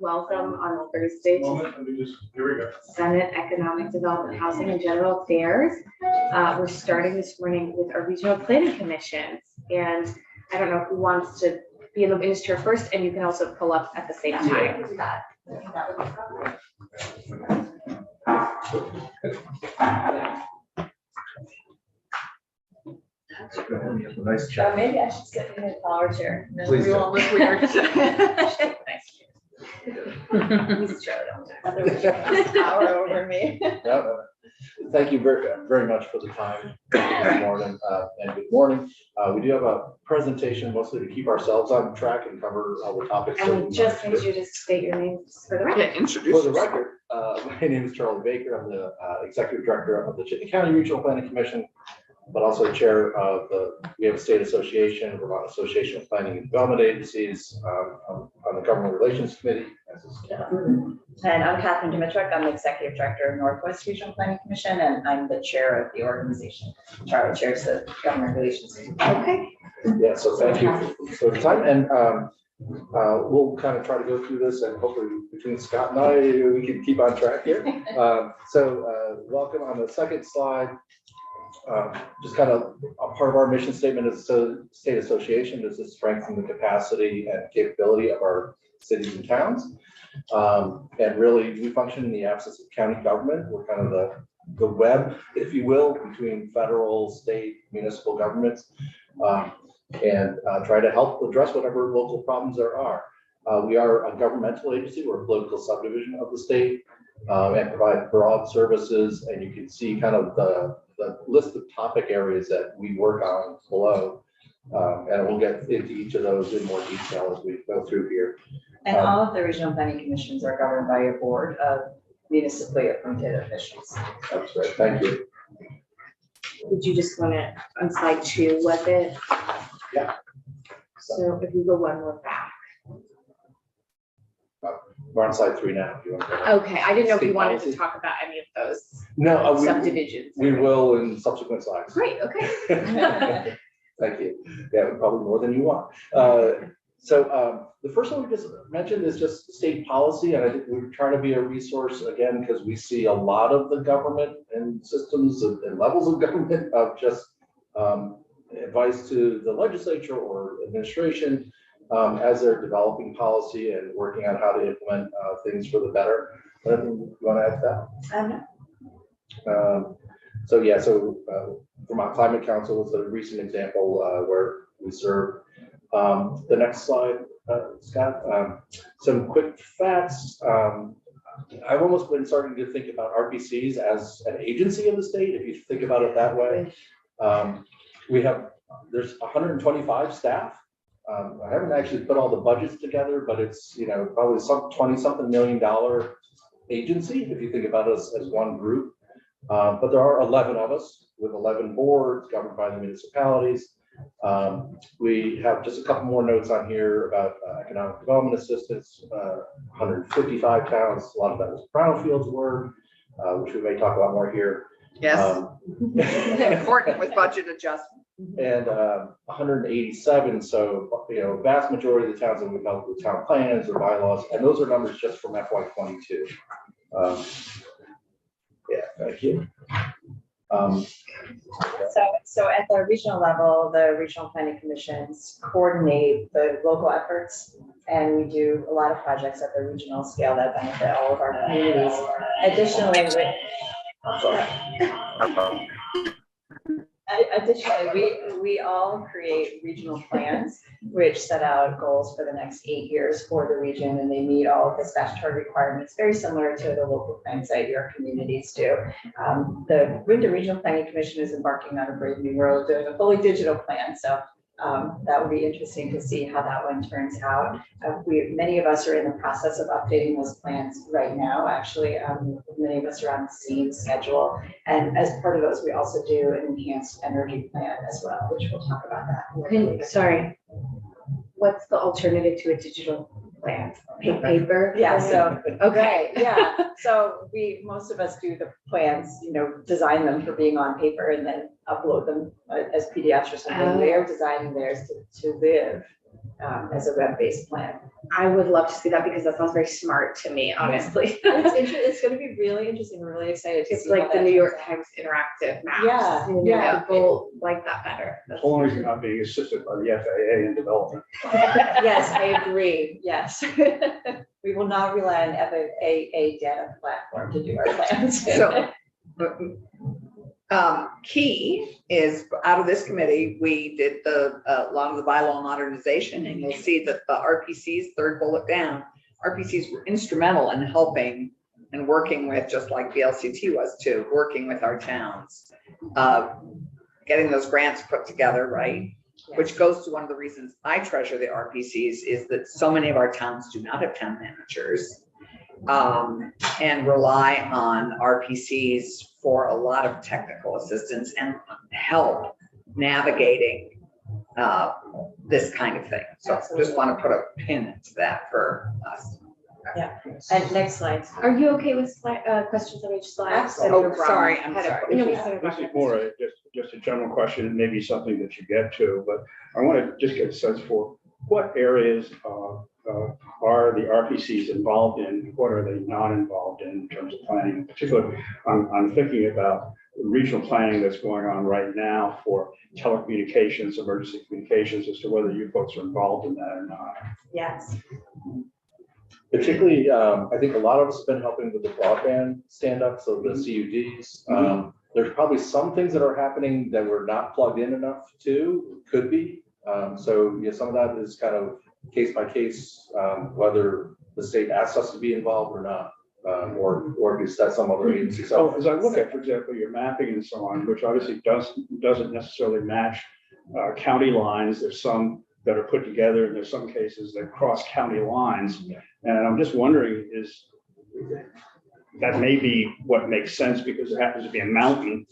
welcome on Thursday to Here we go. Senate Economic Development, Housing and General Affairs. We're starting this morning with our regional planning commissions. And I don't know who wants to be in the minister first, and you can also pull up at the same time. Nice job. Maybe I should sit in the flower chair. Please We do. won't look weird. Nice. Power over me. Thank you very much for the time. Good morning, and good morning. We do have a presentation mostly to keep ourselves on track and cover all the topics. that And we just want to need you to state your names for the record. For the record, my name is Charlie Baker. I'm the Executive Director of the Chittenden County Regional Planning Commission, but also Chair of we have a state association, Vermont Association of Planning and Development Agencies, on the Government Relations Committee. And I'm Catherine Dimitruk. I'm the Executive Director of Northwest Regional Planning Commission, and I'm the Chair of the organization. Charlie chairs the Government Relations. Okay. Yeah, so thank you for the time. And we'll kind of try to go through this, and hopefully between Scott and I, we can keep on track here. Welcome on the second slide. Just kind of a part of our mission statement as a state association is to strengthen the capacity and capability of our cities and towns. And really, we function in the absence of county government. We're kind of the web, if you will, between federal, state, municipal governments, and try to help address whatever local problems there are. We are a governmental agency. We're a political subdivision of the state, and provide broad services. And you can see kind of the list of topic areas that we work on below. And we'll get into each of those in more detail as we go through here. And all of the regional planning commissions are governed by a board of municipally appointed officials. That's right. Thank you. Did you just want to, on slide 2, was it? Yeah. So if you go one more back. We're on slide 3 now. If you want to go. Okay, I didn't know if you State wanted policy. to talk about any of those No, subdivisions. we will in subsequent slides. Great, okay. Thank you. Yeah, probably more than you want. The first one we just mentioned is just state policy, and I think we're trying to be a resource again because we see a lot of the government and systems and levels of government of just advice to the legislature or administration as they're developing policy and working on how to implement things for the better. Anything you want to add to that? Vermont Climate Council is a recent example where we serve. The next slide, Scott. Some quick facts. I've almost been starting to think about RPCs as an agency of the state, if you think about it that way. There's 125 staff. I haven't actually put all the budgets together, but it's probably some $20-something million agency if you think about us as one group. But there are 11 of us with 11 boards governed by the municipalities. We have just a couple more notes on here about economic development assistance, 155 towns. A lot of that was brownfields work, which we may talk about more here. Yes. Important with budget adjustment. And 187. So, vast majority of the towns that we've helped with town plans or bylaws, and those are numbers just from FY22. Yeah, thank you. So at the regional level, the regional planning commissions coordinate the local efforts, and we do a lot of projects at the regional scale that benefit all of our communities. Additionally, we all create regional plans which set out goals for the next 8 years for the region, and they meet all of the statutory requirements, very similar to the local plans that your communities do. The Regional Planning Commission is embarking on a brave new road, doing a fully digital plan. So that would be interesting to see how that one turns out. Many of us are in the process of updating those plans right now. Actually, many of us are on the same schedule. And as part of those, we also do an enhanced energy plan as well, which we'll talk about that. Sorry, what's the alternative to a digital plan? Paper? Yeah, so, Okay. yeah. So most of us do the plans, design them for being on paper and then upload them as PDFs or something. They're designing theirs to live as a web-based plan. I would love to see that because that sounds very smart to me, honestly. It's going to be really interesting. We're really excited to It's see like how the that New York turns Times interactive maps. Yeah, You know, yeah. People like that better. As long as you're not being assisted by the FAA in development. out. Yes, I agree. Yes. We will not rely on FAA data platform to do our plans. So, key is out of this committee, we did a lot of the bylaw modernization, and you'll see that the RPCs, third bullet down, RPCs were instrumental in helping and working with, just like VLCT was too, working with our towns, getting those grants put together, right? Which goes to one of the reasons I treasure the RPCs is that so many of our towns do not have town managers. And rely on RPCs for a lot of technical assistance and help navigating this kind of thing. So just want to put a pin into that for us. And next slide. Are you okay with questions on each slide? Absolutely. Senator Brown Sorry, I'm had a- sorry. No, This Senator Brown is had a more just a general question, and maybe something that you get to, but I want to just get a sense for what areas are the RPCs involved in, what are they not involved in terms of planning? In particular, I'm thinking about the regional planning that's going on right now for telecommunications, emergency communications, as to whether you folks are involved in that or not. Yes. Particularly, I think a lot of us have been helping with the broadband stand-up, so the CUDs. There's probably some things that are happening that we're not plugged in enough to, could be. So yeah, some of that is kind of case by case, whether the state asks us to be involved or not, or if that's some other agency. So So as I look at, for example, your mapping and so on, which obviously doesn't necessarily match county lines, there's some that are put together, and there's some cases that cross county lines. And I'm just wondering, is that may be what makes sense because it happens to be a mountain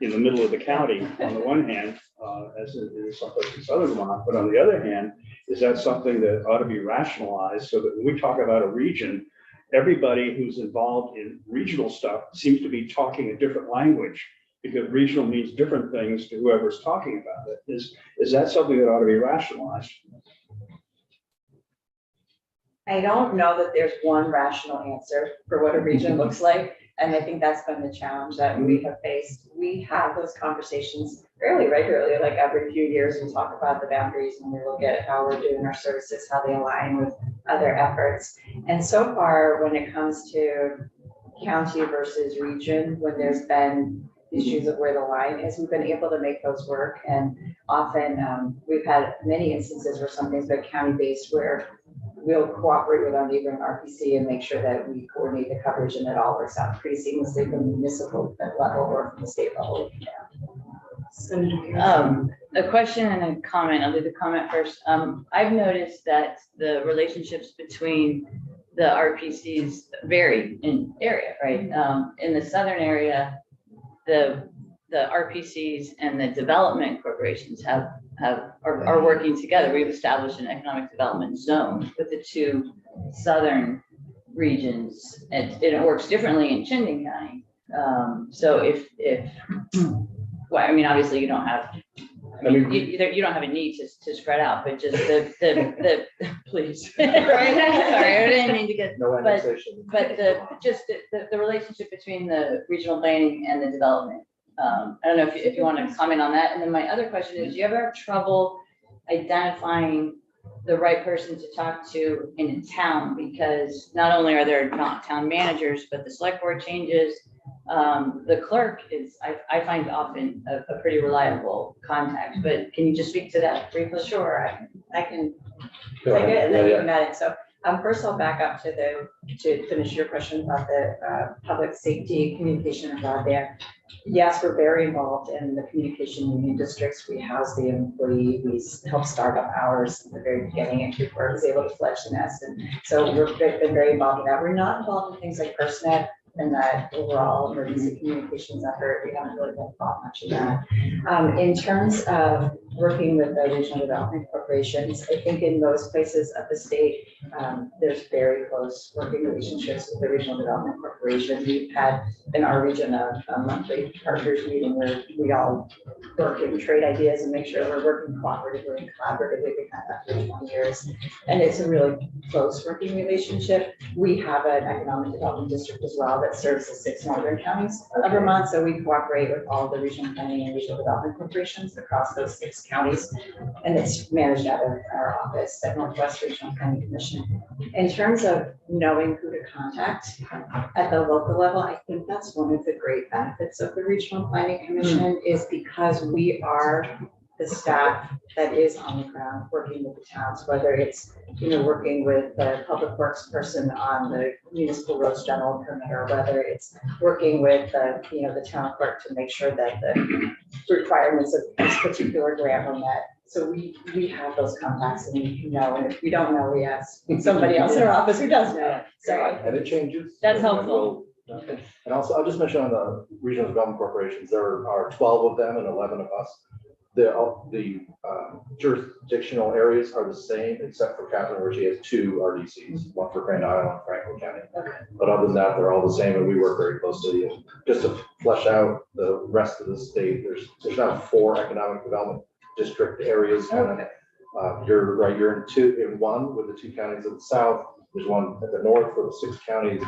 in the middle of the county on the one hand, as it is someplace in southern Vermont, but on the other hand, is that something that ought to be rationalized so that when we talk about a region, everybody who's involved in regional stuff seems to be talking a different language, because regional means different things to whoever's talking about it. Is that something that ought to be rationalized? I don't know that there's one rational answer for what a region looks like. And I think that's been the challenge that we have faced. We have those conversations fairly regularly, like every few years we talk about the boundaries and we look at how we're doing our services, how they align with other efforts. And so far, when it comes to county versus region, when there's been issues of where the line is, we've been able to make those work. And often we've had many instances where something's been county-based where we'll cooperate with our neighboring RPC and make sure that we coordinate the coverage and it all works out pretty seamlessly from the municipal level or from the state level. A question and a comment. I'll do the comment first. I've noticed that the relationships between the RPCs vary in area, right? In the southern area, the RPCs and the development corporations are working together. We've established an economic development zone with the two southern regions, and it works differently in Chittenden County. So if well, I mean, obviously you don't have, you don't have a need to spread out, but just the please. Right? Sorry, I didn't mean to get, no annexation. but the relationship between the regional planning and the development. I don't know if you want to comment on that. And then my other question is, do you ever have trouble identifying the right person to talk to in a town? Because not only are there not town managers, but the select board changes. The clerk is, I find often a pretty reliable contact, but can you just speak to that briefly? Sure, I can Go take ahead. it and then Yeah, you can add it. So first I'll back up to finish your question about the public safety communication and broadband. Yes, we're very involved in the communication union districts. We house the employee, we help start up hours at the very beginning, and Cooper was able to fledge the nest. And so we've been very involved in that. We're not involved in things like FirstNet and that overall emergency communications effort. We haven't really been involved much in that. In terms of working with the regional development corporations. I think in most places of the state, there's very close working relationships with the regional development corporation. We've had in our region a monthly partners meeting where we all work and trade ideas and make sure we're working cooperatively and collaboratively. We've had that for 20 years. And it's a really close working relationship. We have an economic development district as well that serves the 6 northern counties of Vermont. So we cooperate with all the regional planning and regional development corporations across those 6 counties. And it's managed out of our office at Northwest Regional Planning Commission. In terms of knowing who to contact at the local level, I think that's one of the great benefits of the Regional Planning Commission is because we are the staff that is on the ground working with the towns, whether it's, working with the public works person on the municipal roads general permit, or whether it's working with the town clerk to make sure that the requirements of this particular grant are met. So we have those contacts and we know, and if we don't know, we ask somebody else in our office who does know. So And it changes. That's And helpful. And also, I'll just mention on the regional development corporations, there are 12 of them and 11 of us. The jurisdictional areas are the same, except for Catherine, where she has 2 RDCs, one for Grand Island, one for Franklin County. Okay. But other than that, they're all the same, and we work very closely. And just to flesh out the rest of the state, there's now 4 economic development district areas. Okay. You're right, you're in one with the 2 counties of the south. There's one at the north for the 6 counties,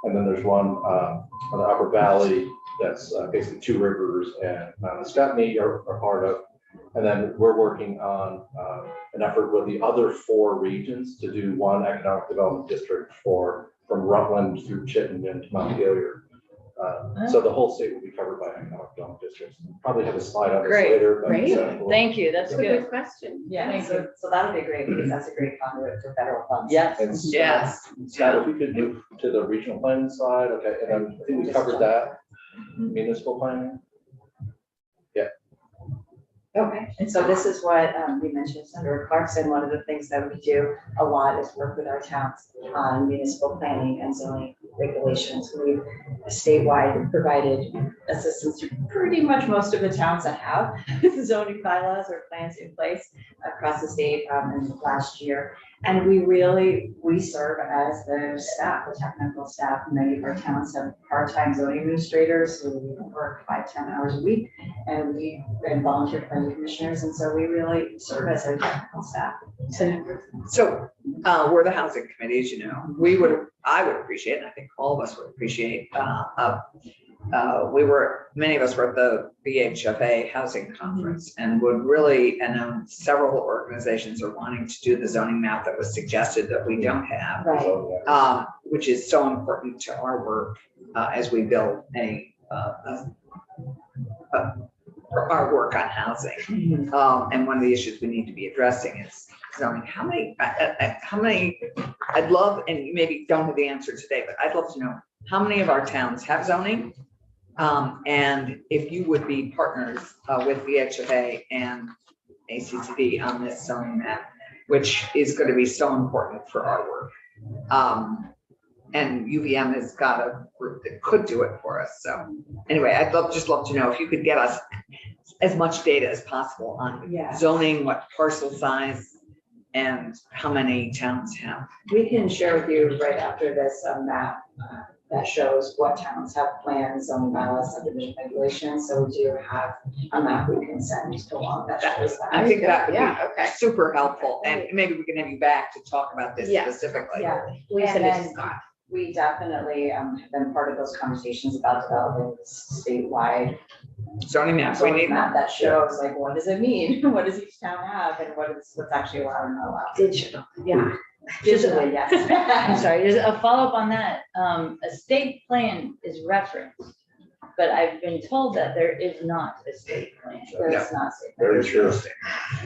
and then there's one on the upper valley that's basically 2 rivers and Mount Escutney are part of. And then we're working on an effort with the other 4 regions to do one economic development district from Rutland through Chittenden to Montpelier. So the whole state will be covered by economic development districts. Probably have a slide on this Great. later. But, Great. Thank you, that's That's a good. good question. Yeah, Thank so that'll be great because that's a great conduit for federal funds. Yes. And Yes. Scott, if we could move to the regional planning side, okay, and then I think we covered that. Municipal planning. Okay, and so this is what we mentioned, Senator Clarkson. One of the things that we do a lot is work with our towns on municipal planning and zoning regulations. We've statewide provided assistance to pretty much most of the towns that have zoning bylaws or plans in place across the state in the last year. And we serve as the staff, the technical staff. Many of our towns have part-time zoning administrators who work 5-10 hours a week, and volunteer planning commissioners. And so we really serve as our technical staff. So we're the housing committee, as you know. I would appreciate, and I think all of us would appreciate, many of us were at the VHFA housing conference and would really, and several organizations are wanting to do the zoning map that was suggested that we don't have, Right. So, yeah. which is so important to our work as we build our work on housing. And one of the issues we need to be addressing is zoning. How many, I'd love, and you maybe don't have the answer today, but I'd love to know how many of our towns have zoning? And if you would be partners with VHFA and ACCD on this zoning map, which is going to be so important for our work. And UVM has got a group that could do it for us. So anyway, I'd love to know if you could get us as much data as possible on Yeah. zoning, what parcel size, and how many towns have. We can share with you right after this map that shows what towns have plans, zoning bylaws, subdivision regulations. So we do have a map we can send along that shows that. I think that would Yeah, be okay. super helpful. And maybe we can have you back to talk about this Yeah. specifically. Yeah, We And send it to then- Scott. we definitely have been part of those conversations about developing this statewide Zoning map, we zoning need, map that shows like, what does it mean? What does each town have and what's actually allowed and not allowed? Digital, yeah. Digitally, yes. I'm sorry, there's a follow-up on that. A state plan is referenced, but I've been told that there is not a state plan. There's not safe. Very true.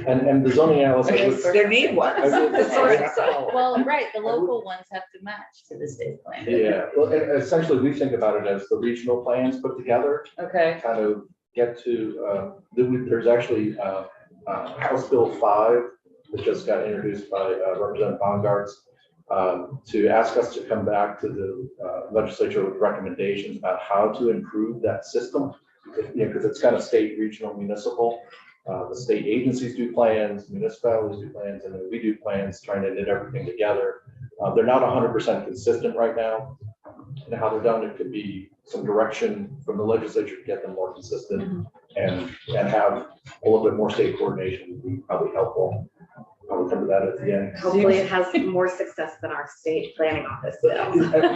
And the zoning analyst. Okay, would- there need one. Well, right, the local ones have to match to the state plan. Yeah, well, and essentially, we think about it as the regional plans put together, Okay, kind of get to, there's actually House Bill 5 that just got introduced by Representative Bongartz to ask us to come back to the legislature with recommendations about how to improve that system, because it's kind of state, regional, municipal. The state agencies do plans, municipalities do plans, and then we do plans, trying to knit everything together. They're not 100% consistent right now in how they're done. It could be some direction from the legislature to get them more consistent and have a little bit more state coordination would be probably helpful. I'll come to that at the end. Hopefully it has more success than our state planning office though.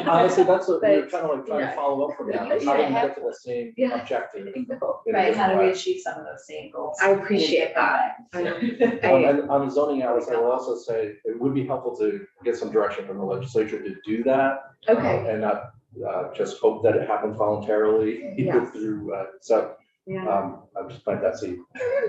Honestly, that's what we're But, kind of like trying to follow up from that. Because How do you we have get to the same Yeah. objective? in a Right, how do different we way? achieve some of those same goals? I appreciate that. I know. And on the zoning hours, I will also say it would be helpful to get some direction from the legislature to do that. Okay, And not just hope that it happens voluntarily Yes. through, yeah. I'll just plant that seed.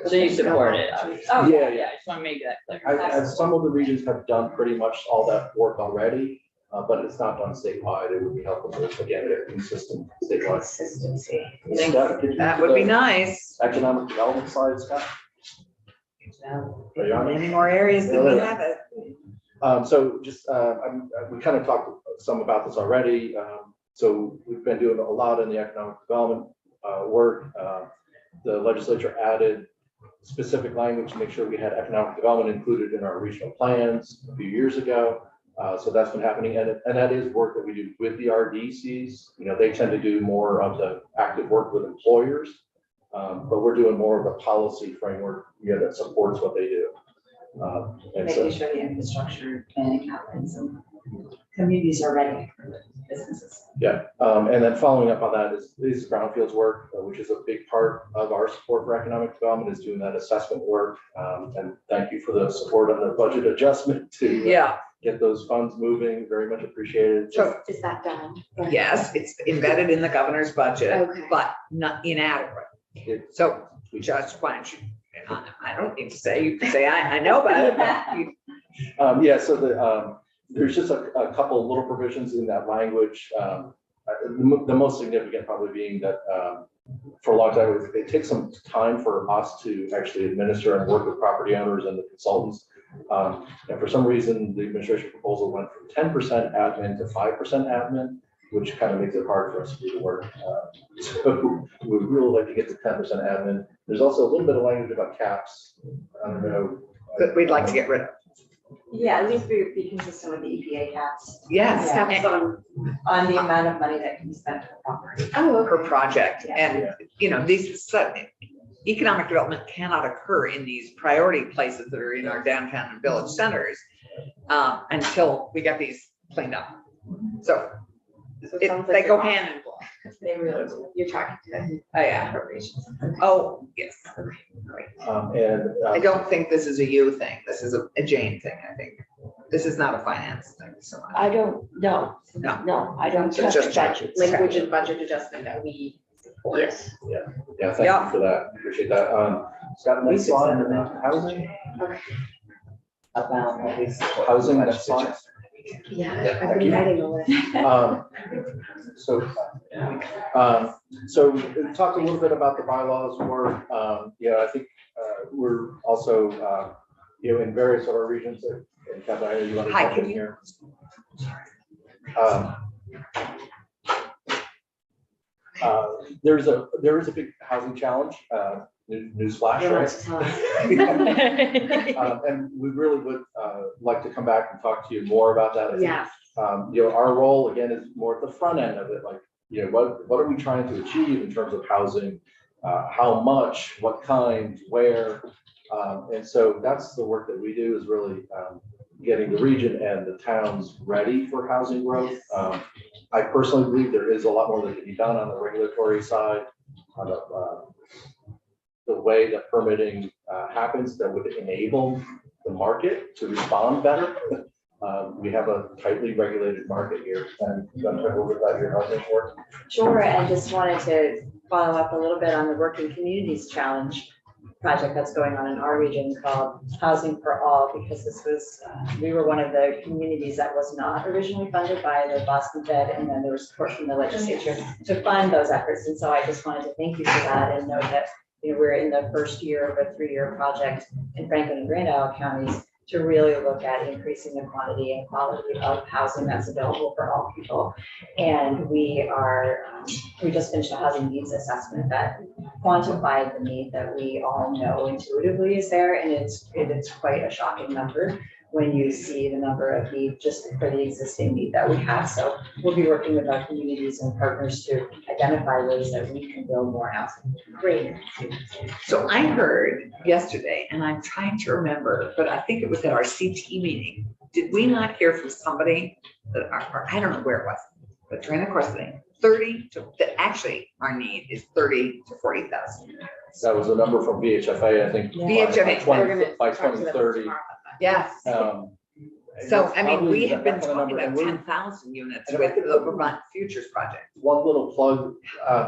So you support it, obviously. Oh, Yeah, Yeah, I just want to make that clear. As some of the regions have done pretty much all that work already, but it's not done statewide. It would be helpful to, again, get consistent statewide. Consistency. Scott, could you That do would be the nice. Economic development slide, Scott? Are you on it? Many more areas than we have it. So just, we kind of talked some about this already. So we've been doing a lot in the economic development work. The legislature added specific language to make sure we had economic development included in our regional plans a few years ago. So that's been happening, and that is work that we do with the RDCs. You know, they tend to do more of the active work with employers, but we're doing more of the policy framework, that supports what they do. And so, Making sure the infrastructure planning happens and communities are ready for businesses. yeah, and then following up on that is brownfields work, which is a big part of our support for economic development, is doing that assessment work. And thank you for the support on the budget adjustment to Yeah, get those funds moving. Very much appreciated. so, Is that done? yes, it's embedded in the governor's budget, Okay. but not inadequate. It- So just why don't you, I don't need to say, you can say, I know about it, but you- Yeah, so there's just a couple of little provisions in that language. The most significant probably being that for a long time, it takes some time for us to actually administer and work with property owners and the consultants. And for some reason, the administration proposal went from 10% admin to 5% admin, which kind of makes it hard for us to do the work. So we'd really like to get to 10% admin. There's also a little bit of language about caps. I don't know. that we'd like to get rid of. Yeah, at least be consistent with the EPA caps Yes, Yeah. Caps on the amount of money that can be spent per property. Oh, per okay. project. And, economic development cannot occur in these priority places that are in our downtown and village centers until we get these cleaned up. So So it sounds like they go you're- hand in glove. They really do. You're talking to Oh, yeah. Appropriations. Oh, yes. And I don't think this is a you thing. This is a Jane thing, I think. This is not a finance thing so much. I don't, no, No. no, I don't It's touch just budgets. language and budget adjustment that we support. Yes. yeah, thank you for that. Appreciate that. Scott, next slide, housing. About at least. Housing, next slide. Yeah, Yeah, I've thank been you. writing a list. So we talked a little bit about the bylaws work. I think we're also, in various other regions, and Kathy, you want to Hi, jump in can you- here? There is a big housing challenge, newsflash, You want right? to tell us? And we really would like to come back and talk to you more about that. I think, Yes. our role again is more at the front end of it, like, what are we trying to achieve in terms of housing? How much, what kind, where? And so that's the work that we do, is really getting the region and the towns ready for housing growth. I personally believe there is a lot more that can be done on the regulatory side, on the way that permitting happens that would enable the market to respond better. We have a tightly regulated market here, and you want to talk a little bit about your housing work? Sure, and just wanted to follow up a little bit on the Working Communities Challenge project that's going on in our region called Housing for All, because this was, we were one of the communities that was not originally funded by the Boston Fed, and then there was support from the legislature to fund those efforts. And so I just wanted to thank you for that, and know that we're in the first year of a 3-year project in Franklin and Grand Isle counties to really look at increasing the quantity and quality of housing that's available for all people. And we just finished a housing needs assessment that quantified the need that we all know intuitively is there, and it's quite a shocking number when you see the number of need just for the existing need that we have. So we'll be working with our communities and partners to identify ways that we can build more housing. Great. So I heard yesterday, and I'm trying to remember, but I think it was at our CT meeting. Did we not hear from somebody that I don't know where it was, but during the course of the thing, 30 to, that actually our need is 30 to 40,000. That was a number from VHFA, I think. VHFA. By 2030. Yes. So, I mean, we have been that kind of talking number, and about we're- 10,000 units and with I think the Vermont Futures Project. One little plug,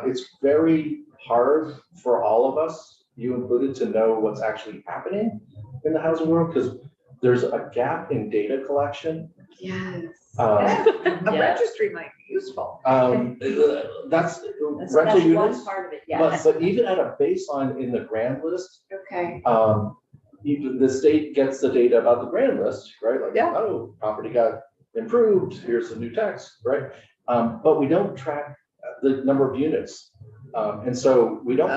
it's very hard for all of us, you included, to know what's actually happening in the housing world, because there's a gap in data collection. Yes. A Yeah. registry might be useful. That's That's rental one units, part of it, but, yes. but even at a baseline in the grand list, Okay. the state gets the data about the grand list, right? Like, Yeah. oh, property got improved, here's the new tax, right? But we don't track the number of units. And so we don't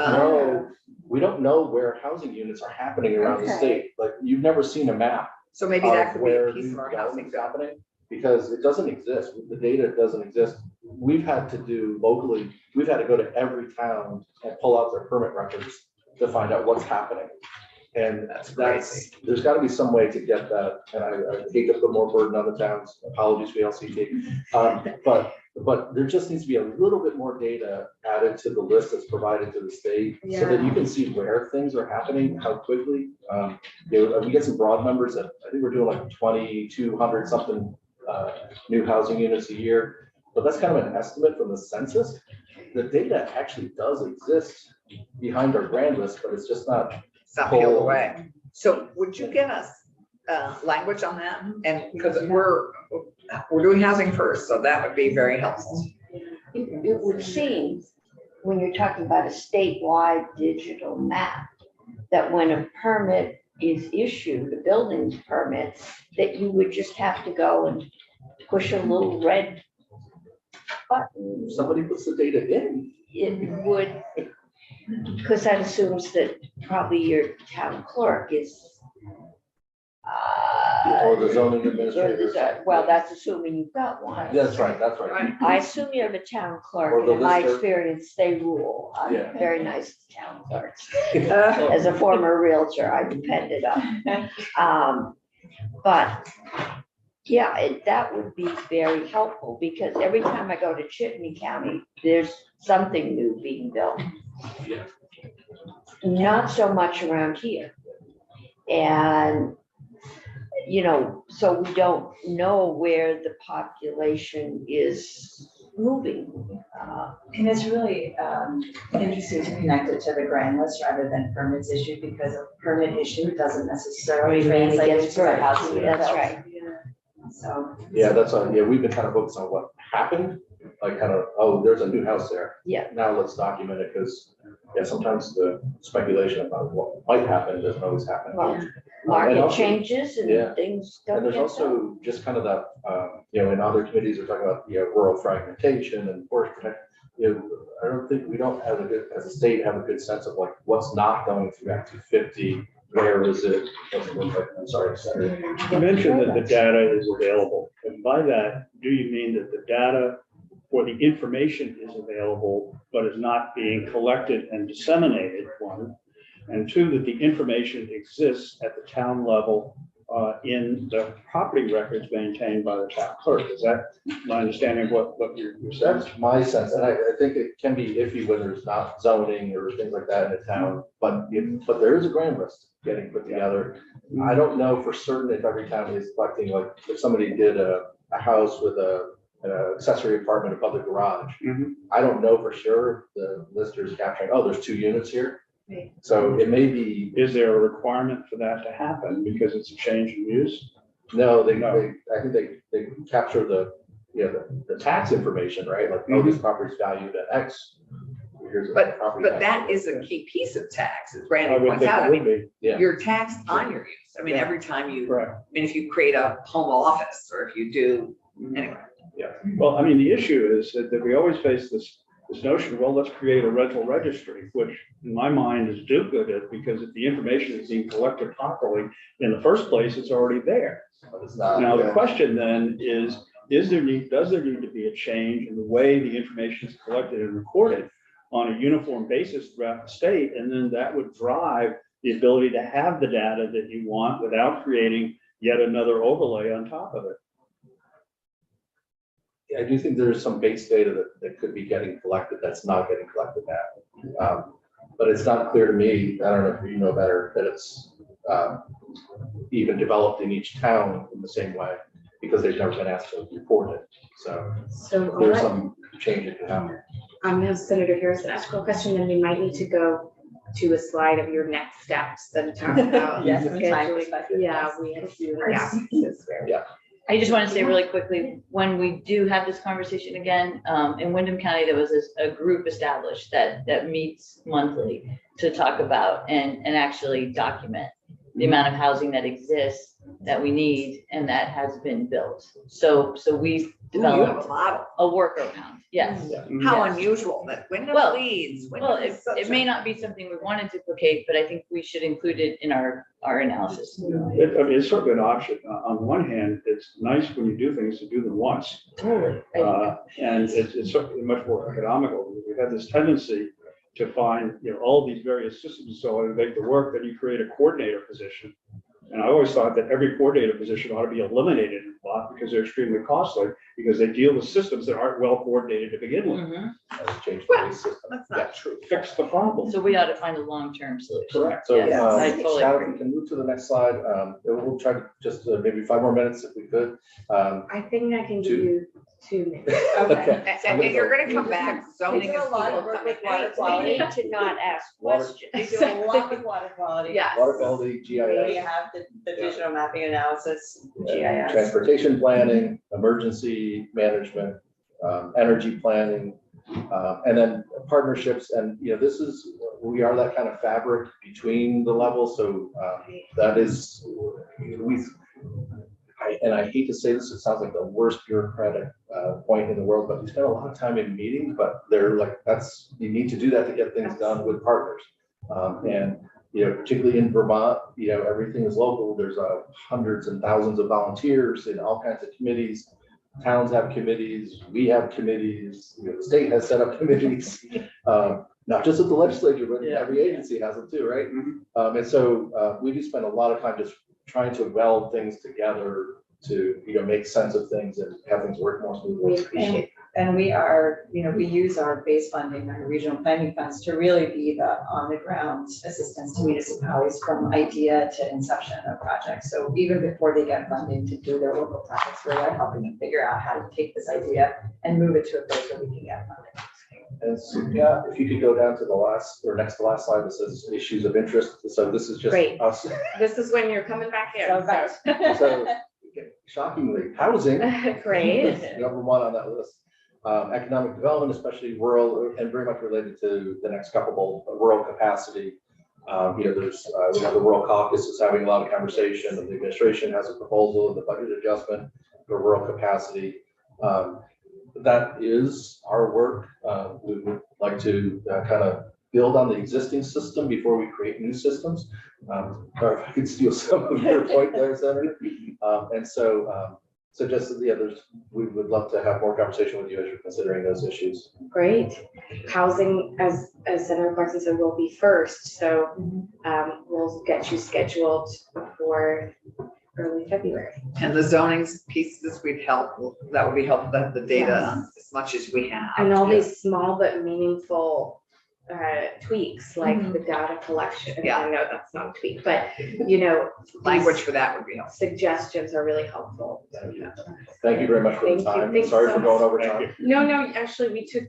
know where housing units are happening around the Okay. state. Like, you've never seen a map So maybe that of could be where a piece new of our housing. development's happening, because it doesn't exist. The data doesn't exist. We've had to do locally, we've had to go to every town and pull out their permit records to find out what's happening. And That's there's gotta be some way to get that, and I hate to put more burden on the towns, apologies VLCT. But there just needs to be a little bit more data added to the list that's provided to the state, so that you can see where things are happening, how quickly. We get some broad numbers that, I think we're doing like 2,200 something new housing units a year, but that's kind of an estimate from the census. The data actually does exist behind our grand list, but it's just not. Stop peeled away. So would you get us language on that? And because we're doing housing first, so that would be very helpful. It would seem, when you're talking about a statewide digital map, that when a permit is issued, a building permit, that you would just have to go and push a little red button. Somebody puts the data in. It would, because that assumes that probably your town clerk is. Or the zoning administrator. Well, that's assuming you've got one. That's right, that's right. I assume you have a town clerk, Or and the in my lister. experience, they rule. I'm Yeah. very nice to town clerks. Uh, As a former realtor, I depended on. But, yeah, that would be very helpful, because every time I go to Chittenden County, there's something new being built. Yeah. Not so much around here. And, so we don't know where the population is moving. And it's really interesting to connect it to the grand list rather than permits issued, because a permit issue doesn't necessarily Mean it translate gets into the burnt. housing. That's built. right. So. Yeah, we've been kind of focused on what happened, like kind of, oh, there's a new house there. Yeah. Now let's document it, because, sometimes the speculation about what might happen doesn't always happen. Well, And Market also- changes Yeah. and things don't And there's get done. also just kind of that, in other committees, we're talking about, rural fragmentation and forest protection. I don't think, we don't have as a state, have a good sense of like what's not going through Act 250, where is it? What's it look like? I'm sorry, Senator. You mentioned that the data is available, and by that, do you mean that the data or the information is available, but is not being collected and disseminated, one? And two, that the information exists at the town level in the property records maintained by the town clerk? Is that my understanding of what you're saying? That's my sense, and I think it can be iffy when there's not zoning or things like that in a town, but there is a grand list getting put together. I don't know for certain if every town is collecting, like, if somebody did a house with an accessory apartment above the garage. Mhm. I don't know for sure if the lister's capturing, oh, there's 2 units here. Right. So it may be, Is there a requirement for that to happen because it's a change in use? no, No. I think they capture the tax information, right? Like, oh, this property's valued at X. here's a But property tax. that is a key piece of tax, as I Brandy would points think out. I it would mean, be. Yeah. you're taxed on your use. I mean, Yeah. every time you, Right. I mean, if you create a home office or if you do, anyway. Yeah, well, I mean, the issue is that we always face this notion, well, let's create a rental registry, which in my mind is do-gooded, because if the information is being collected properly, in the first place, it's already there. But it's not. Now, the yeah. question then is does there need to be a change in the way the information is collected and recorded on a uniform basis throughout the state? And then that would drive the ability to have the data that you want without creating yet another overlay on top of it. I do think there's some base data that could be getting collected that's not getting collected now. But it's not clear to me, I don't know if you know better, that it's even developed in each town in the same way, because they've never been asked to report it. So So there's some change that can happen. I'm gonna have Senator Harrison ask a question, and we might need to go to a slide of your next steps that talk about Yes, from time scheduling. perspective, Yeah, yes. we had a few gaps. I just want to say really quickly, when we do have this conversation again, in Wyndham County, there was a group established that meets monthly to talk about and actually document the amount of housing that exists that we need and that has been built. So we've Ooh, you have developed a model. a workaround, yes. How Yes. unusual that Wyndham Well, leads. Well, Wyndham is such it may a- not be something we want to duplicate, but I think we should include it in our analysis. I mean, it's certainly an option. On the one hand, it's nice when you do things to do them once. Totally. And it's certainly much more economical. We have this tendency to find, all these various systems, so to make the work, then you create a coordinator position. And I always thought that every coordinator position ought to be eliminated in Block because they're extremely costly, because they deal with systems that aren't well coordinated to begin with. Mhm. Change the base system. That's not true. Fix the problem. So we ought to find a long-term solution. Correct. So, Yes, I totally Scott, if agree. we can move to the next slide, we'll try to just maybe 5 more minutes if we could. I think I can give you 2 minutes. Okay. And you're gonna come back, zoning We is. do a lot of people work coming with water next. We quality. need to not ask Water- questions. We do a lot with water quality. Yes. Water quality, We GIS, have the digital mapping analysis, uh, GIS. transportation planning, emergency management, energy planning, and then partnerships. And, this is, we are that kind of fabric between the levels. So that is, I hate to say this, it sounds like the worst bureaucratic point in the world, but we spend a lot of time in meetings, but they're like, you need to do that to get things done with partners. And, particularly in Vermont, everything is local. There's hundreds and thousands of volunteers in all kinds of committees. Towns have committees, we have committees, the state has set up committees. Not just at the legislature, but Yeah. every agency has them too, right? Mhm. And so we do spend a lot of time just trying to weld things together to, make sense of things and have things work more smoothly. We appreciate And we are, we use our base funding, our regional planning funds to really be the on-the-ground assistance to municipalities from idea to inception of projects. So even before they get funding to do their local projects, we're like helping them figure out how to take this idea and move it to a place where we can get funding. And so, yeah, if you could go down to the last or next to last slide that says issues of interest. So this is just Great. us. This is when you're coming back in. So, right. So shockingly, housing, Great. number one on that list. Economic development, especially rural, and very much related to the next couple, rural capacity. There's, we have the Rural Caucus is having a lot of conversation, and the administration has a proposal of the budget adjustment for rural capacity. That is our work. We would like to kind of build on the existing system before we create new systems. Or if I could steal some of your point there, Senator. And so, we would love to have more conversation with you as you're considering those issues. Great. Housing, as Senator Clarkson said, will be first. So we'll get you scheduled before early February. And the zoning pieces that would be helpful to have the data as much as we have. And all these small but meaningful tweaks, like the data collection. Yeah. I know that's not a tweak, but Language these for that would be helpful. suggestions are really helpful. Thank you very much for the Thank you. time. Thanks Sorry so for going much. over Thank time. you. No, actually, so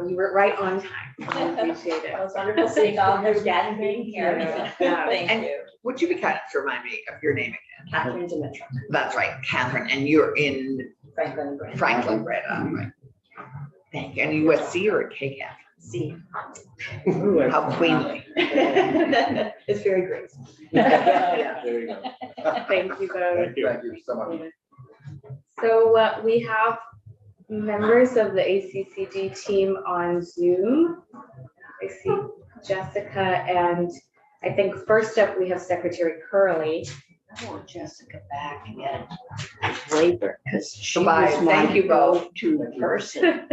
you were right on time. I appreciate it. It was wonderful seeing all of you and being here. Yeah. Thank And- you. Would you be kind enough to remind me of your name again? Catherine Dimitra, That's right, Catherine, and you're in Franklin Grant. Franklin, right? Right. Thank you. And you at C or at KCAF? See. How queenly. It's very graceful. There you go. Thank you both. Thank you. Thank you so much. So we have members of the ACCD team on Zoom. I see Jessica, and I think first up we have Secretary Curley. I want Jessica back again. Labor, because she Goodbye. was my Thank you both. go-to person.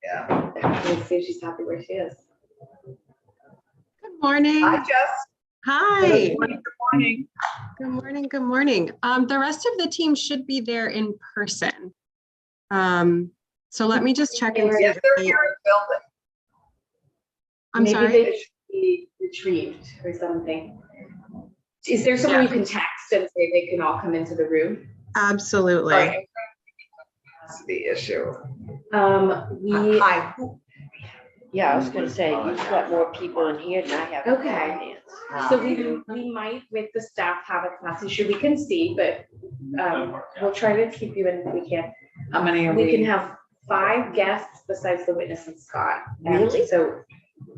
Yeah. Let's see if she's happy where she is. Good morning. Hi, Jess. Hi. Good morning. Good morning. Good morning. Good morning. The rest of the team should be there in person. So let me just check and see. Yes, they're here in the building. I'm Maybe sorry. they should be retrieved or something. Is there someone you can text and say they can all come into the room? Absolutely. Sorry. That's the issue. We, Hi. Yeah, I was gonna say, you've got more people in here than I have. in Okay. finance. so we might with the staff have a capacity issue. We can see, but we'll try to keep you in if we can. How many are We can we? have 5 guests besides the witness and Scott. And Really? So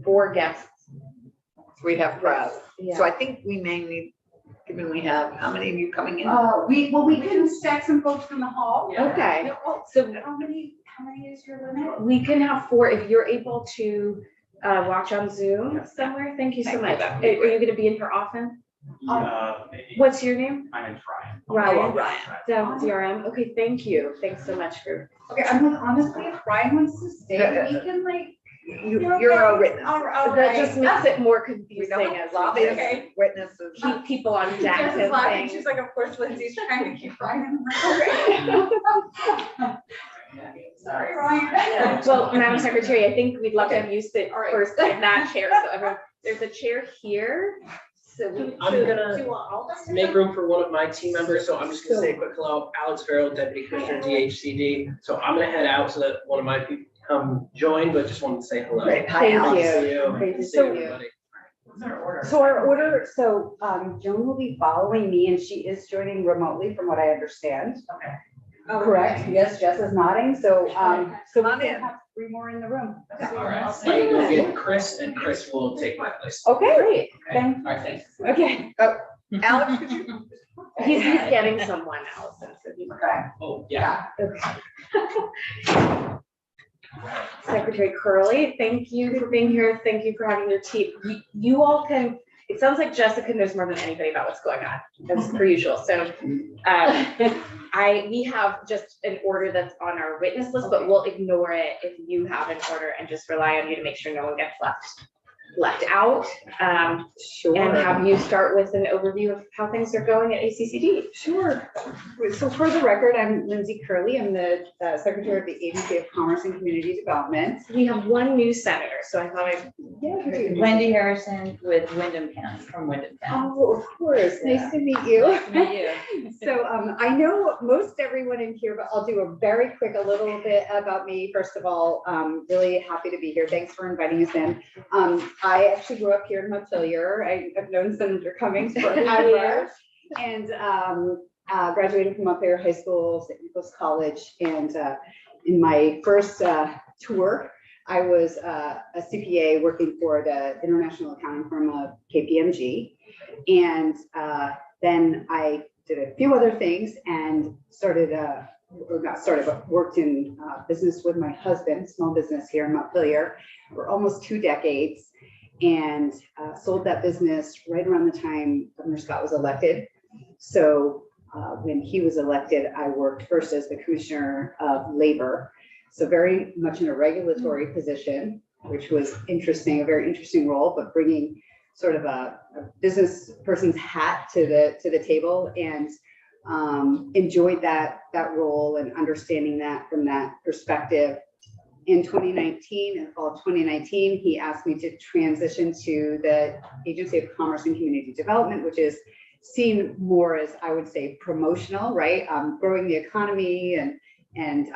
4 guests. We have press. So Yeah. I think we may need, given we have, how many of you coming in? We can stack some folks from the hall. Okay. Yeah, well, So how many is your limit? we can have 4 if you're able to watch on Zoom somewhere. Thank you so Thank you, much. that'd Are be you great. going to be in here often? Maybe. What's your name? My name's Ryan. Hello, Ryan. Ryan. Down DRM. Okay, thank you. Thanks so much for. Okay, honestly, if Ryan wants to stay, we can like. You're a witness. All That just right. makes it more We confusing know as lobbyists, we Okay. witnesses. keep people on deck Jess is and laughing, things. she's like, of course Lindsay's trying to keep Ryan. Okay. Sorry, Ryan. Well, Madam Secretary, I think we'd love to have you sit All right. first in that chair. So everyone, there's a chair here. So we. I'm gonna do all this. make room for one of my team members, so I'm just gonna say a quick hello, Alex Farrell, Deputy Commissioner DHCD. So I'm gonna head out so that one of my people come join, but just wanted to say hello. Great. Hi, Thank Alex. you. See you. Great to See see you. everybody. So our order, Joan will be following me and she is joining remotely from what I understand. Okay. Correct, yes, Jess is nodding, so we Come on in. can have 3 more in the room. All right, I'll go get Chris, and Chris will take my place. Okay, Great. thank, All right, thanks. okay. Alex, could you? He's getting someone else. So he's Oh, yeah. Secretary Curley, thank you for being here. Thank you for having your team. You all can, it sounds like Jessica knows more than anybody about what's going on, as per usual. So we have just an order that's on our witness list, but we'll ignore it if you have an order and just rely on you to make sure no one gets left out. And have you start with an overview of how things are going at ACCD. Sure. So for the record, I'm Lindsay Curley. I'm the Secretary of the Agency of Commerce and Community Development. We have one new senator, so I thought I'd. Wendy Harrison with Wyndham County, from Wyndham County. Oh, of course. Nice to meet you. Nice to meet you. So I know most everyone in here, but I'll do a very quick, a little bit about me. First of all, really happy to be here. Thanks for inviting us in. I actually grew up here in Montpelier. I've known Senator Cummings forever. And graduated from Montpelier High School, St. Nicholas College. And in my first tour, I was a CPA working for the international accounting firm of KPMG. And then I did a few other things and worked in business with my husband, small business here in Montpelier for almost 2 decades, and sold that business right around the time Governor Scott was elected. So when he was elected, I worked first as the Commissioner of Labor. So very much in a regulatory position, which was interesting, a very interesting role, but bringing sort of a business person's hat to the table, and enjoyed that role and understanding that from that perspective. In 2019, in the fall of 2019, he asked me to transition to the Agency of Commerce and Community Development, which is seen more as, I would say, promotional, right? Growing the economy and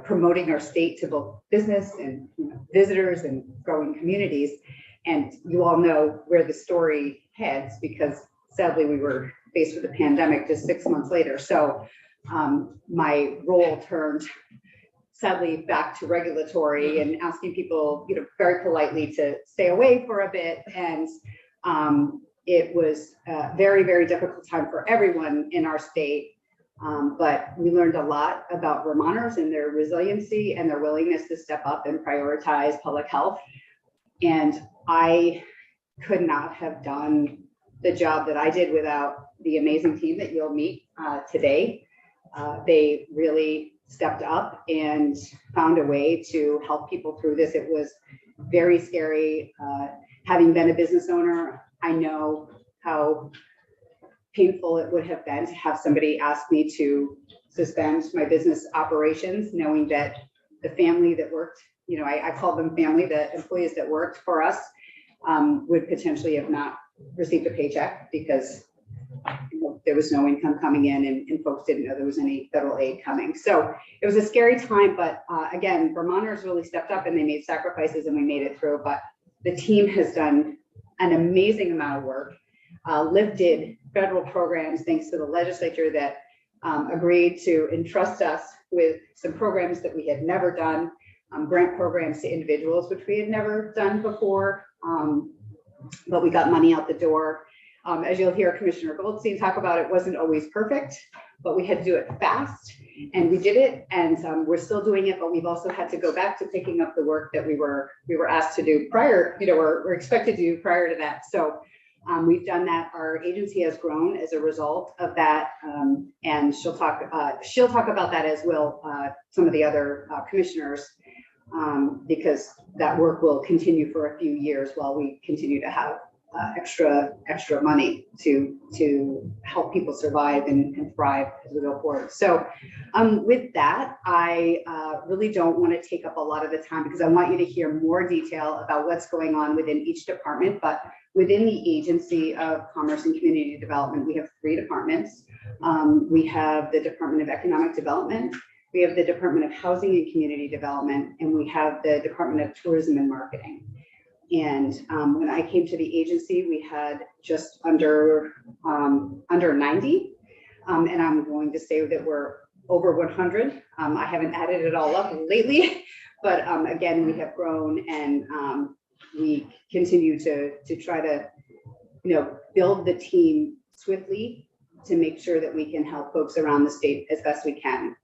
promoting our state to both business and visitors and growing communities. And you all know where the story heads, because sadly we were faced with a pandemic just 6 months later. So my role turned sadly back to regulatory and asking people, very politely to stay away for a bit. And it was a very, very difficult time for everyone in our state. But we learned a lot about Vermonters and their resiliency and their willingness to step up and prioritize public health. And I could not have done the job that I did without the amazing team that you'll meet today. They really stepped up and found a way to help people through this. It was very scary. Having been a business owner, I know how painful it would have been to have somebody ask me to suspend my business operations, knowing that the family that worked, I call them family, the employees that worked for us would potentially have not received a paycheck because there was no income coming in and folks didn't know there was any federal aid coming. So it was a scary time, but again, Vermonters really stepped up and they made sacrifices and we made it through. But the team has done an amazing amount of work, lifted federal programs thanks to the legislature that agreed to entrust us with some programs that we had never done, grant programs to individuals, which we had never done before, but we got money out the door. As you'll hear Commissioner Goldstein talk about, it wasn't always perfect, but we had to do it fast and we did it. And we're still doing it, but we've also had to go back to picking up the work that we were asked to do prior, we're expected to do prior to that. So we've done that. Our agency has grown as a result of that. And she'll talk about that, as will some of the other commissioners, because that work will continue for a few years while we continue to have extra money to help people survive and thrive as we go forward. So with that, I really don't want to take up a lot of the time because I want you to hear more detail about what's going on within each department. But within the Agency of Commerce and Community Development, we have 3 departments. We have the Department of Economic Development, we have the Department of Housing and Community Development, and we have the Department of Tourism and Marketing. And when I came to the agency, we had just under 90. And I'm going to say that we're over 100. I haven't added it all up lately, but again, we have grown and we continue to try to, build the team swiftly to make sure that we can help folks around the state as best we can.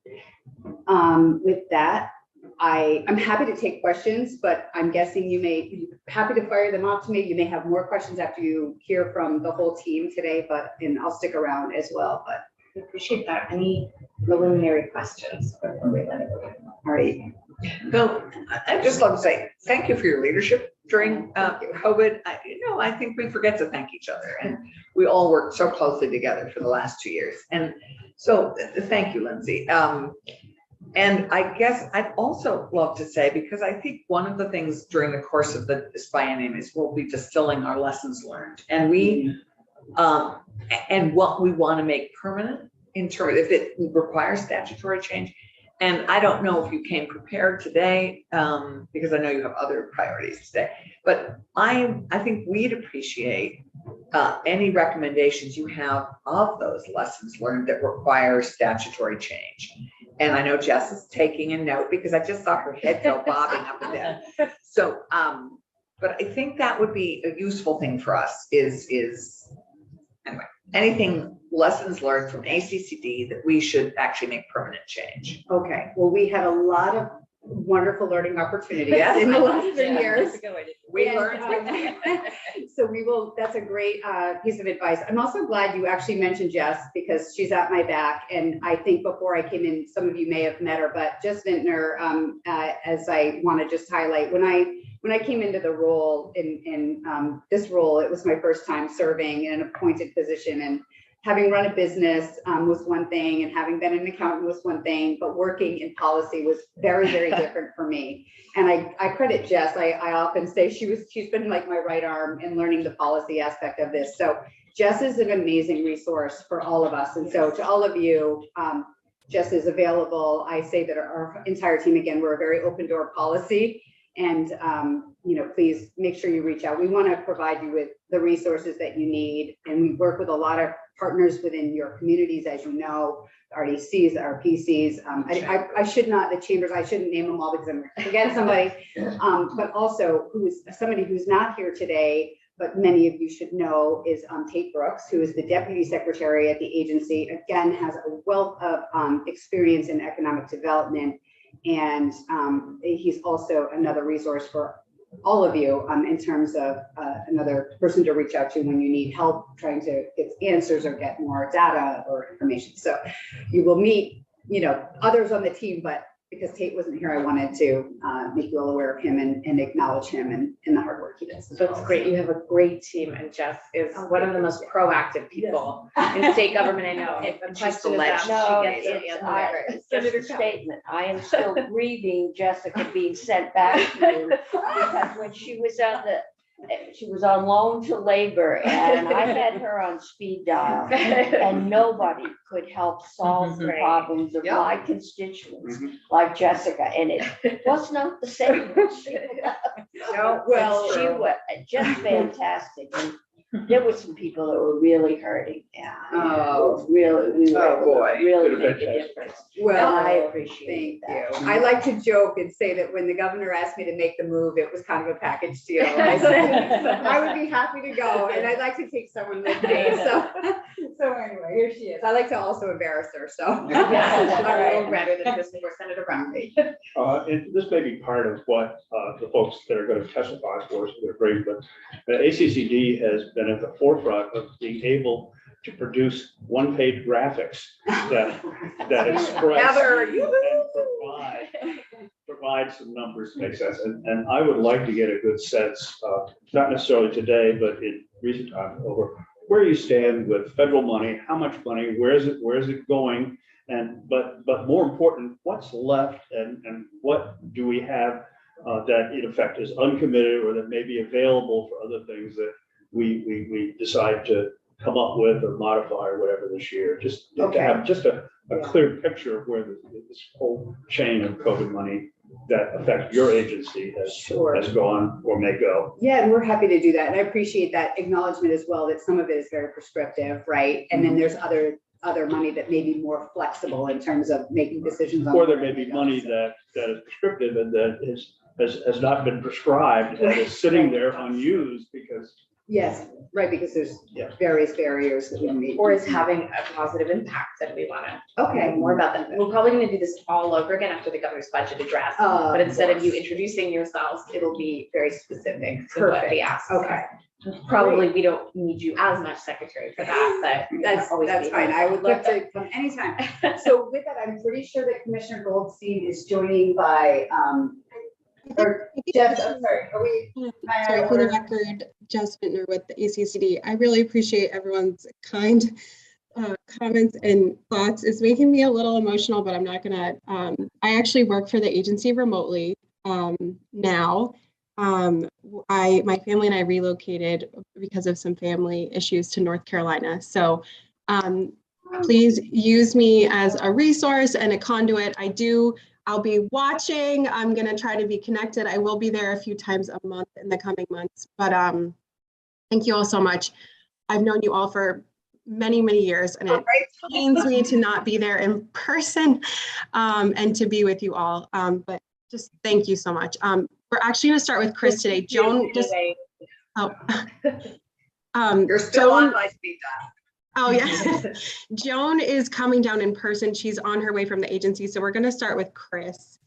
With that, I'm happy to take questions, but I'm guessing you may be happy to fire them off to me. You may have more questions after you hear from the whole team today, and I'll stick around as well. But I appreciate that. Any preliminary questions before we let it go? All right. Bill, I'd just love to say thank you for your leadership during COVID. I think we forget to thank each other, and we all worked so closely together for the last 2 years. And so thank you, Lindsay. And I guess I'd also love to say, because I think one of the things during the course of this biennium is we'll be distilling our lessons learned, and and what we want to make permanent in terms if it requires statutory change. And I don't know if you came prepared today, because I know you have other priorities today, but I think we'd appreciate any recommendations you have of those lessons learned that require statutory change. And I know Jess is taking a note because I just saw her head go bobbing up and down. So, but I think that would be a useful thing for us is anyway, anything lessons learned from ACCD that we should actually make permanent change. Okay. Well, we had a lot of wonderful learning opportunities in the last 3 years. We learned. So that's a great piece of advice. I'm also glad you actually mentioned Jess because she's at my back. And I think before I came in, some of you may have met her, but Jess Vintner, as I want to just highlight, when I came into the role in this role, it was my first time serving in an appointed position, and having run a business was one thing, and having been an accountant was one thing, but working in policy was very, very different for me. And I credit Jess. I often say she's been like my right arm in learning the policy aspect of this. So Jess is an amazing resource for all of us. And so to all of you, Jess is available. I say that our entire team, again, we're a very open door policy. And, please make sure you reach out. We want to provide you with the resources that you need. And we work with a lot of partners within your communities, as you know, RDCs, RPCs. I should not, the chambers, I shouldn't name them all because I'm forgetting somebody. But also somebody who's not here today, but many of you should know, is Tate Brooks, who is the Deputy Secretary at the agency. Again, has a wealth of experience in economic development. And he's also another resource for all of you in terms of another person to reach out to when you need help trying to get answers or get more data or information. So you will meet, others on the team, but because Tate wasn't here, I wanted to make you all aware of him and acknowledge him and the hard work he does. So it's great. You have a great team, and Jess is one of the most proactive people in state government I know. If a And she's question the is asked, No, she gets it it's answered. just a statement. I am still grieving Jessica being sent back to you because when she was on loan to labor and I had her on speed dial and nobody could help solve the Right. problems of Yep. my constituents Mhm. like Jessica, and it was not the same. No, Well, she was just fantastic, and there were some people that were really hurting. Yeah. Oh. Really, we were Oh, able to boy. really Could have make been a Jess. difference. Well, And I appreciate thank that. you. I like to joke and say that when the governor asked me to make the move, it was kind of a package deal. I said, I would be happy to go, and I'd like to take someone with me. So anyway, here she is. I like to also embarrass her, so. Yes, All a little right. better than just for Senator Brownlee. And this may be part of what the folks that are going to testify for us will agree, but the ACCD has been at the forefront of being able to produce one-page graphics that express Heather, and provide some numbers to make sense. And I would like to get a good sense, not necessarily today, but in recent time, over where you stand with federal money, how much money, where is it going? And, but more important, what's left and what do we have that in effect is uncommitted or that may be available for other things that we decide to come up with or modify or whatever this year, just to Okay. have just a clear picture of where this whole chain of COVID money that affects your agency has gone or may go. Yeah, and we're happy to do that. And I appreciate that acknowledgement as well, that some of it is very prescriptive, right? And then there's other money that may be more flexible in terms of making decisions on. Or there may be money that is prescriptive and that has not been prescribed and is sitting there unused because. Yes, right, because there's Yeah. various barriers that we need. Or is having a positive impact that we want to know Okay. more about them. We're probably going to do this all over again after the governor's budget address. But instead of you introducing yourselves, it'll be very specific to what they ask. Okay, Probably we don't need you as much secretary for that, but that's fine. I would love to come anytime. So with that, I'm pretty sure that Commissioner Goldstein is joining by, or Jeff, I'm sorry, are we? Sorry, for the record, Jess Vintner with the ACCD. I really appreciate everyone's kind comments and thoughts. It's making me a little emotional, but I'm not gonna, I actually work for the agency remotely now. My family and I relocated because of some family issues to North Carolina. So please use me as a resource and a conduit. I'll be watching. I'm going to try to be connected. I will be there a few times a month in the coming months, but thank you all so much. I've known you all for many, many years, and it pains me to not be there in person and to be with you all. But just thank you so much. We're actually going to start with Chris today. Joan just, You're still on my speed dial. Oh, yeah. Joan is coming down in person. She's on her way from the agency. So we're going to start with Chris,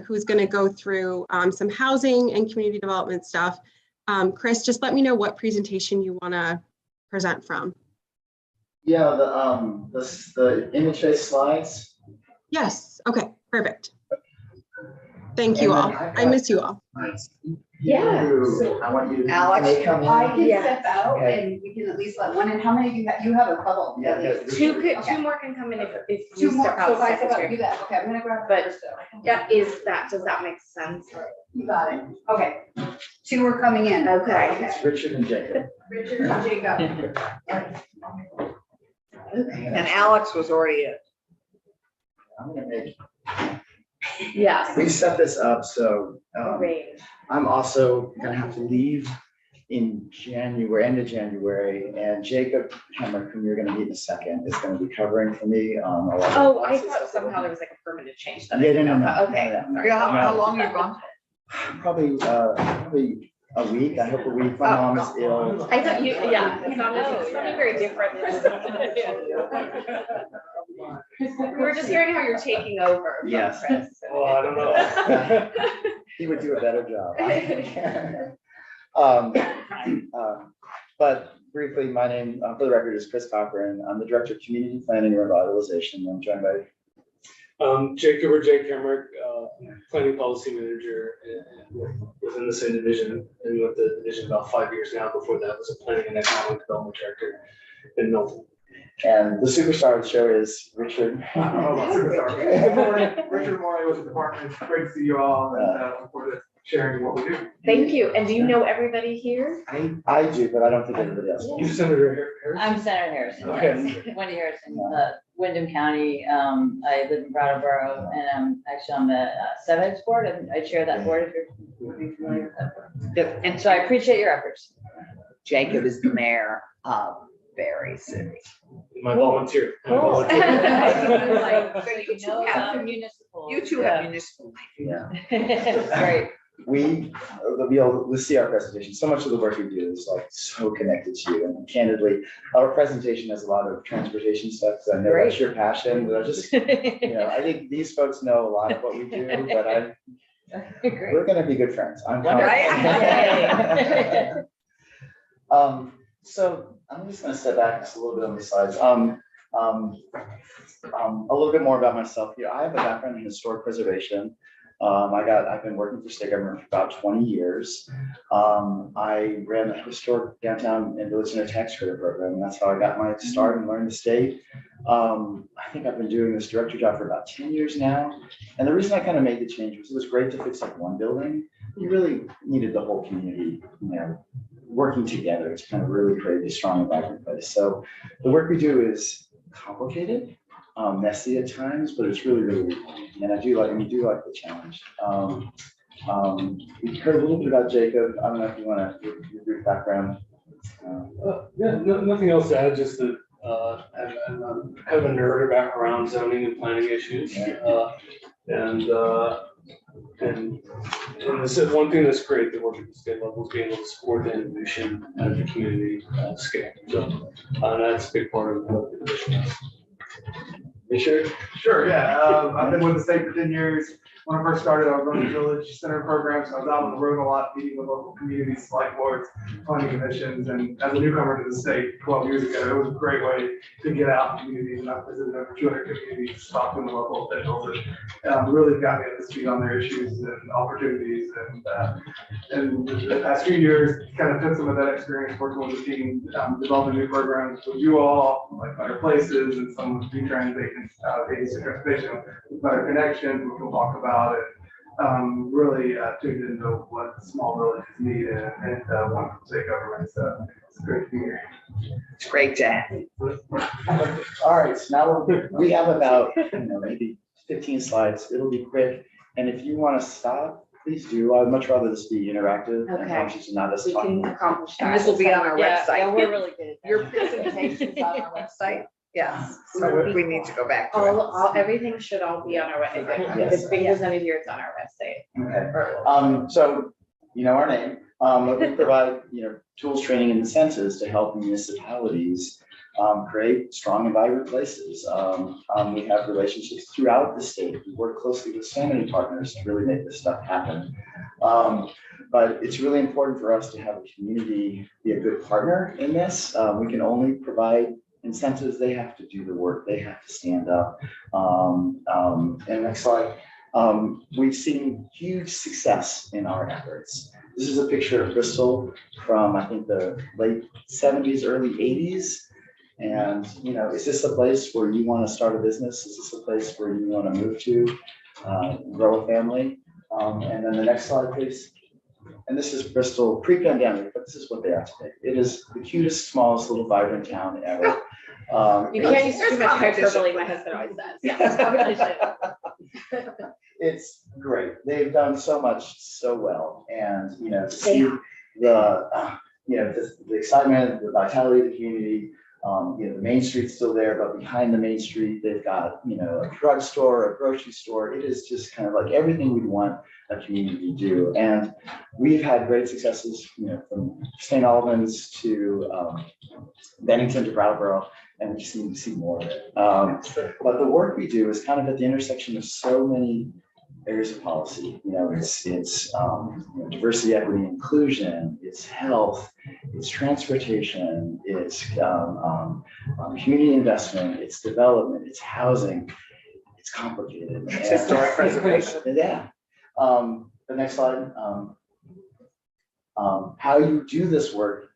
who's going to go through some housing and community development stuff. Chris, just let me know what presentation you want to present from. Yeah, the image-based slides. Yes. Okay, perfect. Thank you all. I miss you all. Yeah. I want you to. Alex, Can they come in? I can Yeah. step out Okay. and we can at least let one in. How many do you have? You have a couple. Yeah, at least. yeah. Two more can come in if Two you more, step so out if I step out, secretary. do that. Okay, I'm gonna grab But- first though. Yeah, does that make sense? You got it. Okay. Two are coming in. Okay. It's Richard and Jacob. Richard and Jacob. and Alex was already in. I'm gonna make. Yes. We set this up, so Great. I'm also gonna have to leave in January, end of January, and Jacob Hemrick, whom you're gonna meet in a second, is gonna be covering for me on a lot of. Oh, I thought somehow there was like a permanent change. that I Yeah, didn't no, know no, about. no, Okay. no, no. How long you gone? Probably a week, I hope a week. My mom is ill. I thought you, yeah, it's something very different. We're just hearing how you're taking over. from Yes. Chris. Well, I don't know. He would do a better job. But briefly, my name, for the record, is Chris Cochran. I'm the Director of Community Planning and Revitalization. I'm joined by Jacob or Jake Hemrick, Planning Policy Manager within the same division. And with the division about 5 years now. Before that was a Planning and Economic Development Director in Milton. And the superstar of the show is Richard. I don't know about superstar. Good morning, Richard Morley with the department. Great to see you all and look forward to sharing what we do. Thank you. And do you know everybody here? I do, but I don't think everybody else. You Senator Harris? I'm Senator Harrison, Okay. yes. Wendy Harrison, Wyndham County. I live in Brattleboro, and I'm actually on the CEVEX board, and I chair that board, if you're familiar with that board. And So I appreciate your efforts. Jacob is the mayor of Berry City. My volunteer. I'm a Cool. volunteer. So you two No, have, municipal. you two have municipal. Yeah. Great. They'll be able to see our presentation. So much of the work we do is like so connected to you. And candidly, our presentation has a lot of transportation stuff. So I know that's your passion, but I just, I think these folks know a lot of what we do, but Great. we're gonna be good friends. I'm Right? confident. So I'm just gonna step back just a little bit on the slides. A little bit more about myself here. I have a background in historic preservation. I've been working for state government for about 20 years. I ran the historic downtown and village center tax credit program, and that's how I got my start and learned the state. I think I've been doing this director job for about 10 years now. And the reason I kind of made the change was it was great to fix up one building. You really needed the whole community, working together to kind of really create a strong and vibrant place. So the work we do is complicated, messy at times, but it's really, really rewarding. And we do like the challenge. We heard a little bit about Jacob. I don't know if you want to give your brief background. Nothing else to add, just that I'm kind of a nerd around zoning and planning issues. And this is one thing that's great that working at the state level is being able to support the innovation at the community scale. So that's a big part of what the division is. Richard? Sure, yeah. I've been with the state for 10 years. When I first started, I was running village center programs. I was out on the road a lot, meeting with local communities, select boards, planning commissions. And as a newcomer to the state 12 years ago, it was a great way to get out in communities. And I've visited over 200 communities, talking to local officials, and really got me up to speed on their issues and opportunities. And the past few years, kind of took some of that experience working with the team, developing new programs with you all, like Better Places and some of the transportation, Better Connections, which we'll talk about. It really tuned into what small villages need and want from state government. So it's great to be here. It's great to have you. All right, so now we have about maybe 15 slides. It'll be quick. And if you want to stop, please do. I'd much rather this be interactive and Okay. conscious and not us We talking. can accomplish that. And this will be on our Yeah, website. yeah, we're really good at that. Your presentation's on our website? Yes. So we need to go back to it. Everything should all be on our website. If Yes. it's being presented here, it's on our website. Okay. So you know our name. We provide tools, training, and incentives to help municipalities create strong and vibrant places. We have relationships throughout the state. We work closely with so many partners to really make this stuff happen. But it's really important for us to have a community be a good partner in this. We can only provide incentives. They have to do the work. They have to stand up. And next slide. We've seen huge success in our efforts. This is a picture of Bristol from, I think, the late 70s, early 80s. And, is this a place where you want to start a business? Is this a place where you want to move to, grow a family? And then the next slide, please. And this is Bristol pre-pandemic, but this is what they are today. It is the cutest, smallest little vibrant town ever. You can't use too much hyperbole, my husband always says. Yeah, competition. It's great. They've done so much so well, and to see the excitement, the vitality of the community. The Main Street's still there, but behind the Main Street, they've got a drugstore, a grocery store. It is just kind of like everything we'd want a community to do, and we've had great successes. From St. Albans to Bennington to Brattleboro, and we just need to see more of it. But the work we do is kind of at the intersection of so many areas of policy. It's diversity, equity, inclusion, it's health, it's transportation, it's community investment, it's development, it's housing. It's complicated. It's historic preservation. Yeah. The next slide. How you do this work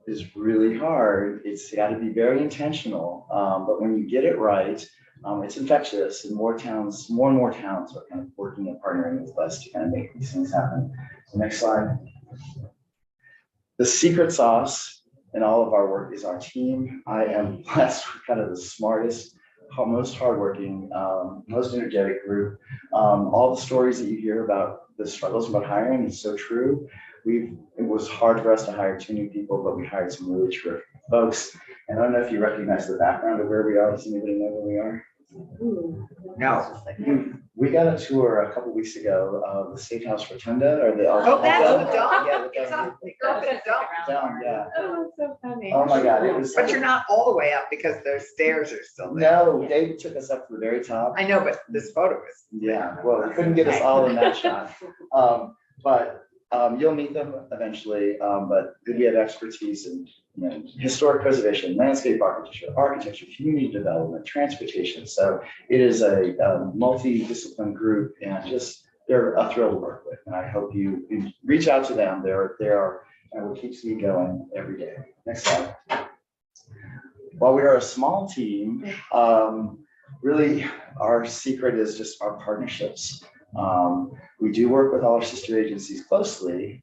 is really hard. It's got to be very intentional, but when you get it right, it's infectious, and more and more towns are kind of working and partnering with us to kind of make these things happen. So next slide. The secret sauce in all of our work is our team. I am blessed with kind of the smartest, most hardworking, most energetic group. All the stories that you hear about the struggles about hiring is so true. It was hard for us to hire 2 new people, but we hired some really terrific folks. And I don't know if you recognize the background of where we are. Does anybody know where we are? No. We got a tour a couple weeks ago of the State House Rotunda, or the. Oh, that's the dome. Yeah, the It's dome. up, you're up in a dome. Down, yeah. Oh, that's so funny. Oh my God, it was. But you're not all the way up because those stairs are still there. No, Dave took us up to the very top. I know, but this photo is. Yeah, well, we couldn't get us all in that shot. But you'll meet them eventually, but we have expertise in historic preservation, landscape architecture, community development, transportation. So it is a multi-discipline group, and they're a thrill to work with. And I hope you reach out to them. They are and what keeps me going every day. Next slide. While we are a small team, really our secret is just our partnerships. We do work with all our sister agencies closely,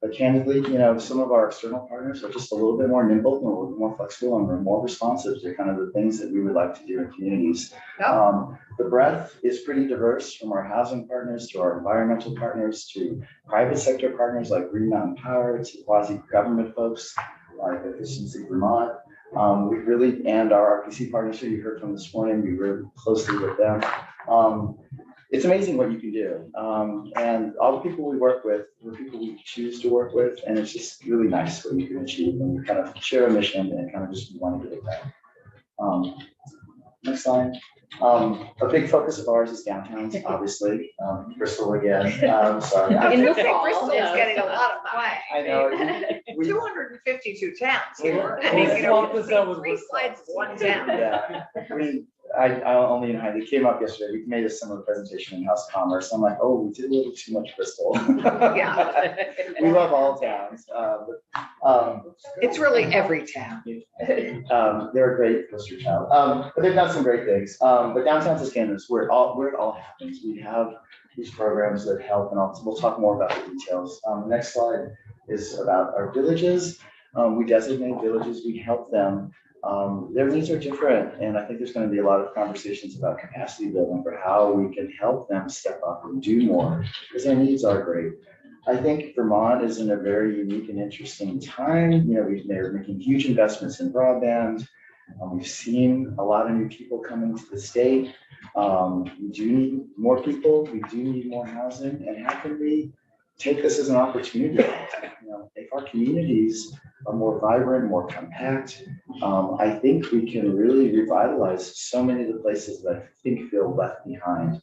but candidly, some of our external partners are just a little bit more nimble and a little bit more flexible, and we're more responsive to kind of the things that we would like to do in communities. The breadth is pretty diverse, from our housing partners to our environmental partners to private sector partners like Green Mountain Power to quasi-government folks like Efficiency Vermont. And our RPC partners who you heard from this morning, we work closely with them. It's amazing what you can do. And all the people we work with are people we choose to work with. And it's just really nice what you can achieve when you kind of share a mission and kind of just want to get it done. Next slide. A big focus of ours is downtowns, obviously. Bristol again. Sorry. I In the was gonna say fall, Bristol is yeah. getting a lot of play. I know. 252 towns here. Yeah. I mean, Swap this out with 3 Bristol. slides, 1 town. Yeah. I only know it came up yesterday. We made a similar presentation in House of Commerce. I'm like, oh, we did a little too much Bristol. Yeah. We love all towns. It's really every town. They're a great poster child. But they've done some great things. But downtown Tuscany is where it all happens. We have these programs that help, and we'll talk more about the details. Next slide is about our villages. We designate villages, we help them. Their needs are different, and I think there's going to be a lot of conversations about capacity building for how we can help them step up and do more, because their needs are great. I think Vermont is in a very unique and interesting time. They're making huge investments in broadband. We've seen a lot of new people coming to the state. We do need more people. We do need more housing. And how can we take this as an opportunity? If our communities are more vibrant, more compact, I think we can really revitalize so many of the places that I think feel left behind.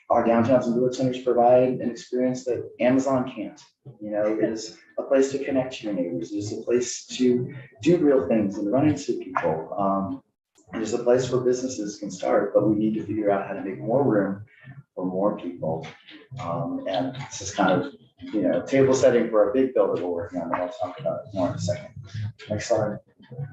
Our downtowns and village centers provide an experience that Amazon can't. It is a place to connect to your neighbors. It is a place to do real things and run into people. It is a place where businesses can start, but we need to figure out how to make more room for more people. And this is kind of, table setting for a big bill that we're working on, and I'll talk about it more in a second. Next slide.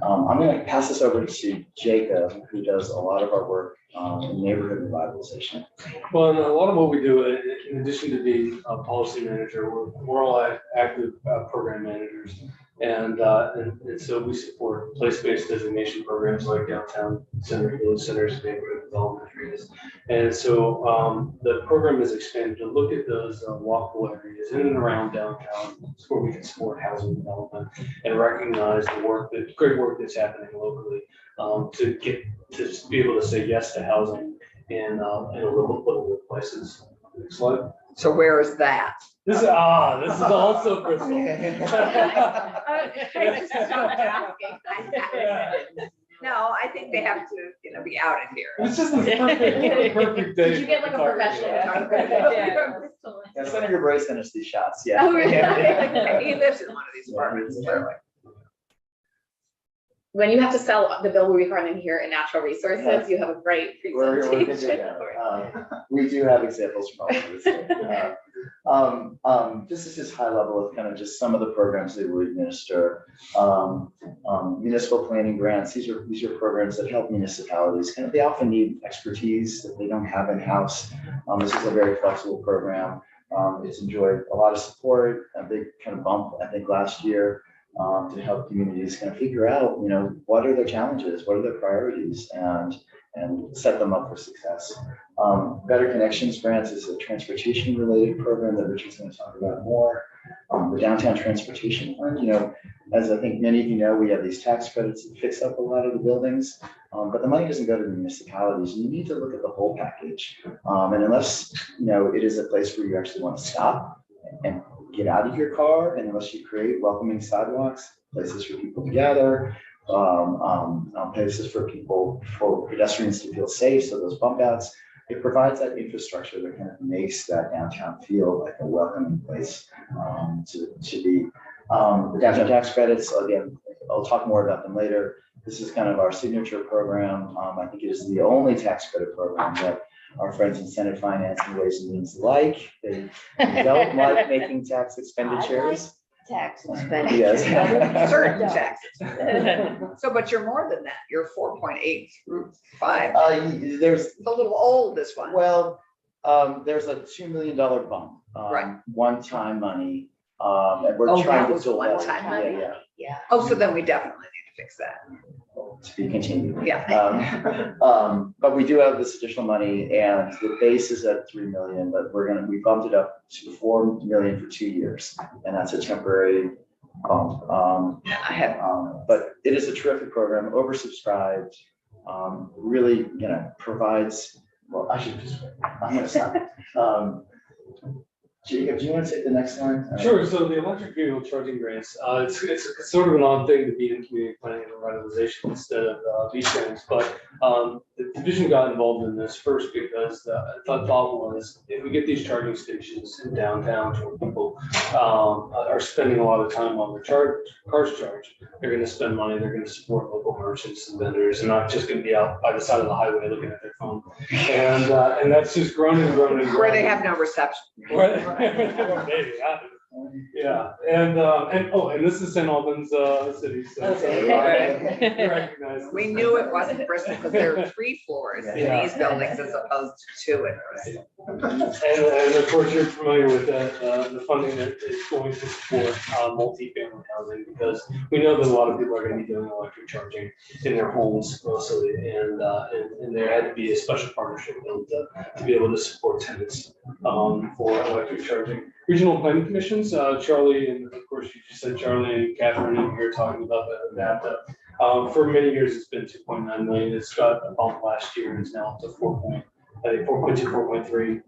I'm going to pass this over to Jacob, who does a lot of our work in neighborhood revitalization. Well, and a lot of what we do, in addition to being a policy manager, we're all active program managers. And so we support place-based designation programs like downtown center, village centers, neighborhood development areas. And so the program is expanded to look at those walkable areas in and around downtown where we can support housing development and recognize the work, the great work that's happening locally to be able to say yes to housing in little places. Next slide. So where is that? This is also Bristol. No, I think they have to, be out in here. It's just the perfect day. Did you get like a professional? Yeah, Senator Bray sent us these shots, yeah. Oh, really? He lives in one of these apartments, clearly. When you have to sell the bill we run in here in natural resources, you have a great We're gonna do presentation. that. We do have examples from all over the state. This is just high level of kind of just some of the programs that we administer. Municipal planning grants, these are programs that help municipalities. They often need expertise that they don't have in-house. This is a very flexible program. It's enjoyed a lot of support, a big kind of bump, I think, last year. To help communities kind of figure out, what are their challenges, what are their priorities, and set them up for success. Better Connections Grants is a transportation-related program that Richard's going to talk about more. The Downtown Transportation Fund, as I think many of you know, we have these tax credits that fix up a lot of the buildings, but the money doesn't go to the municipalities. You need to look at the whole package. And unless, it is a place where you actually want to stop and get out of your car, and unless you create welcoming sidewalks, places for people to gather, places for pedestrians to feel safe, so those bump outs, it provides that infrastructure that kind of makes that downtown feel like a welcoming place to be. The downtown tax credits, again, I'll talk more about them later. This is kind of our signature program. I think it is the only tax credit program that our friends in Senate Finance and Ways and Means like. They don't like making tax expenditures. Tax expenditure. Yes. Certain taxes. So, but you're more than that. You're 4.85. There's It's a little old, this one. Well, there's a $2 million bump, Right. one-time money. And we're Oh, trying that to was fill that. one-time money? Yeah, Yeah. Oh, so then we definitely need to fix that. to be continued. Yeah. But we do have this additional money, and the base is at 3 million, but we bumped it up to 4 million for 2 years, and that's a temporary bump. But it is a terrific program, oversubscribed, really, provides, well, I'm gonna stop. Jacob, do you want to take the next one? Sure. So the electric vehicle charging grants, it's sort of an odd thing to be in community planning and revitalization instead of these grants, but the division got involved in this first because the thought was if we get these charging stations in downtown where people are spending a lot of time on their cars charged, they're going to spend money, they're going to support local merchants and vendors, and not just going to be out by the side of the highway looking at their phone. And that's just grown and grown and grown. Where they have no reception. Maybe, yeah, and this is St. Albans city, so Okay. recognize. We knew it wasn't Bristol because there are 3 floors in Yeah. these buildings as opposed to 2 in Bristol. And of course, you're familiar with that, the funding that is going to support multifamily housing, because we know that a lot of people are going to be doing electric charging in their homes mostly, and there had to be a special partnership built to be able to support tenants for electric charging. Regional planning commissions, Charlie, and of course you just said Charlie and Catherine in here talking about that. For many years, it's been 2.9 million. It's got a bump last year, and it's now up to 4.2, 4.3.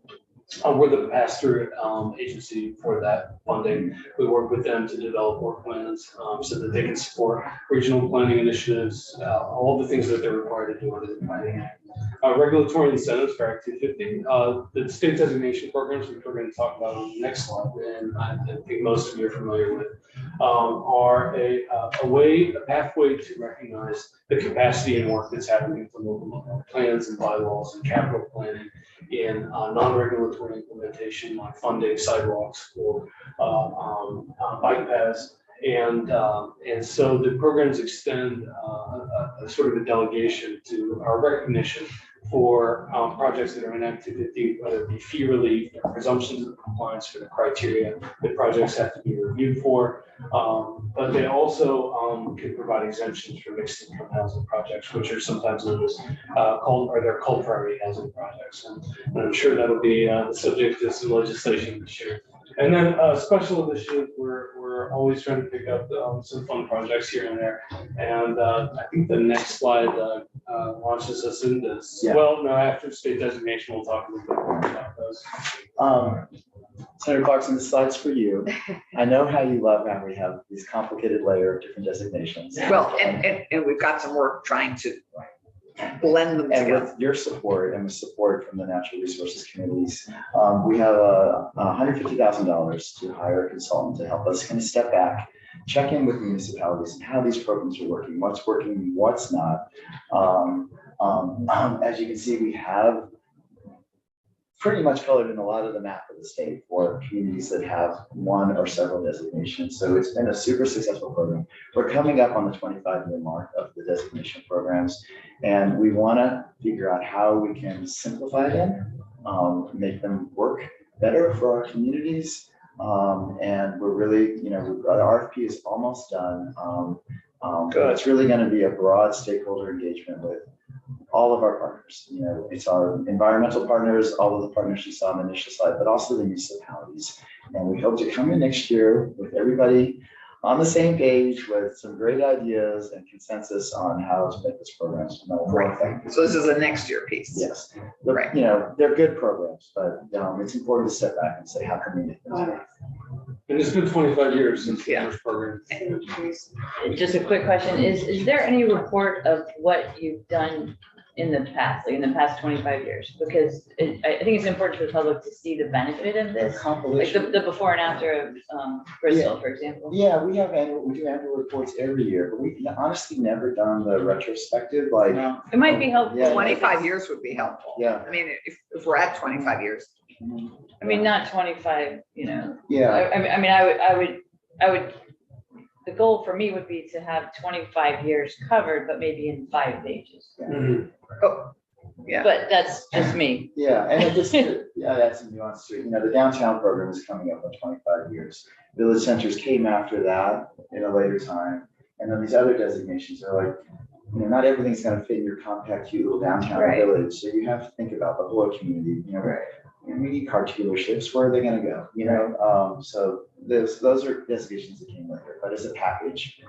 We're the pass-through agency for that funding. We work with them to develop work plans so that they can support regional planning initiatives, all the things that they're required to do under the Planning Act. Regulatory incentives for Act 250. The state designation programs, which we're going to talk about on the next slide, and I think most of you are familiar with, are a pathway to recognize the capacity and work that's happening for local plans and bylaws and capital planning in non-regulatory implementation, like funding sidewalks or bike paths. And so the programs extend a sort of a delegation to our recognition for projects that are in Act 250, whether it be fee relief, presumptions of compliance for the criteria that projects have to be reviewed for. But they also can provide exemptions for mixed income housing projects, which are sometimes known as they're cold priority housing projects. And I'm sure that'll be the subject of some legislation this year. And then special initiative, we're always trying to pick up some fun projects here and there. And I think the next slide launches us in this. Yeah. Well, no, after state designation, we'll talk a little bit more about those. Senator Clarkson, this slide's for you. I know how you love how we have these complicated layer of different designations. Well, and we've got some work trying to blend them And together. with your support and with support from the natural resources communities, we have $150,000 to hire a consultant to help us kind of step back, check in with municipalities and how these programs are working, what's not. As you can see, we have pretty much colored in a lot of the map of the state for communities that have one or several designations. So it's been a super successful program. We're coming up on the 25-year mark of the designation programs, and we want to figure out how we can simplify them, make them work better for our communities. And we're really, our RFP is almost done. It's really going to be a broad stakeholder engagement with all of our partners. It's our environmental partners, all of the partners you saw on the initial slide, but also the municipalities. And we hope to come in next year with everybody on the same page with some great ideas and consensus on how to make this program more effective. So this is a next year piece. Yes. Right. They're good programs, but it's important to step back and say, how can we make this better? And it's been 25 years since the Yeah. first program. Just a quick question, is there any report of what you've done in the past, like in the past 25 years? Because I think it's important for the public to see the benefit of this, like the before and after of Bristol, for example. Yeah, we do annual reports every year, but we've honestly never done the retrospective, like. No. It might be helpful. Yeah. 25 years would be helpful. Yeah. I mean, if we're at 25 years. I mean, not 25, Yeah, I would, the goal for me would be to have 25 years covered, but maybe in 5 pages. Mhm. Oh, yeah. But that's just me. yeah, and that's a nuance to it. The downtown program is coming up on 25 years. Village centers came after that in a later time. And then these other designations are like, not everything's gonna fit in your compact, cute little downtown Right. village. So you have to think about the whole community, we need car dealerships, where are they gonna go, so those are designations that came later, but as a package.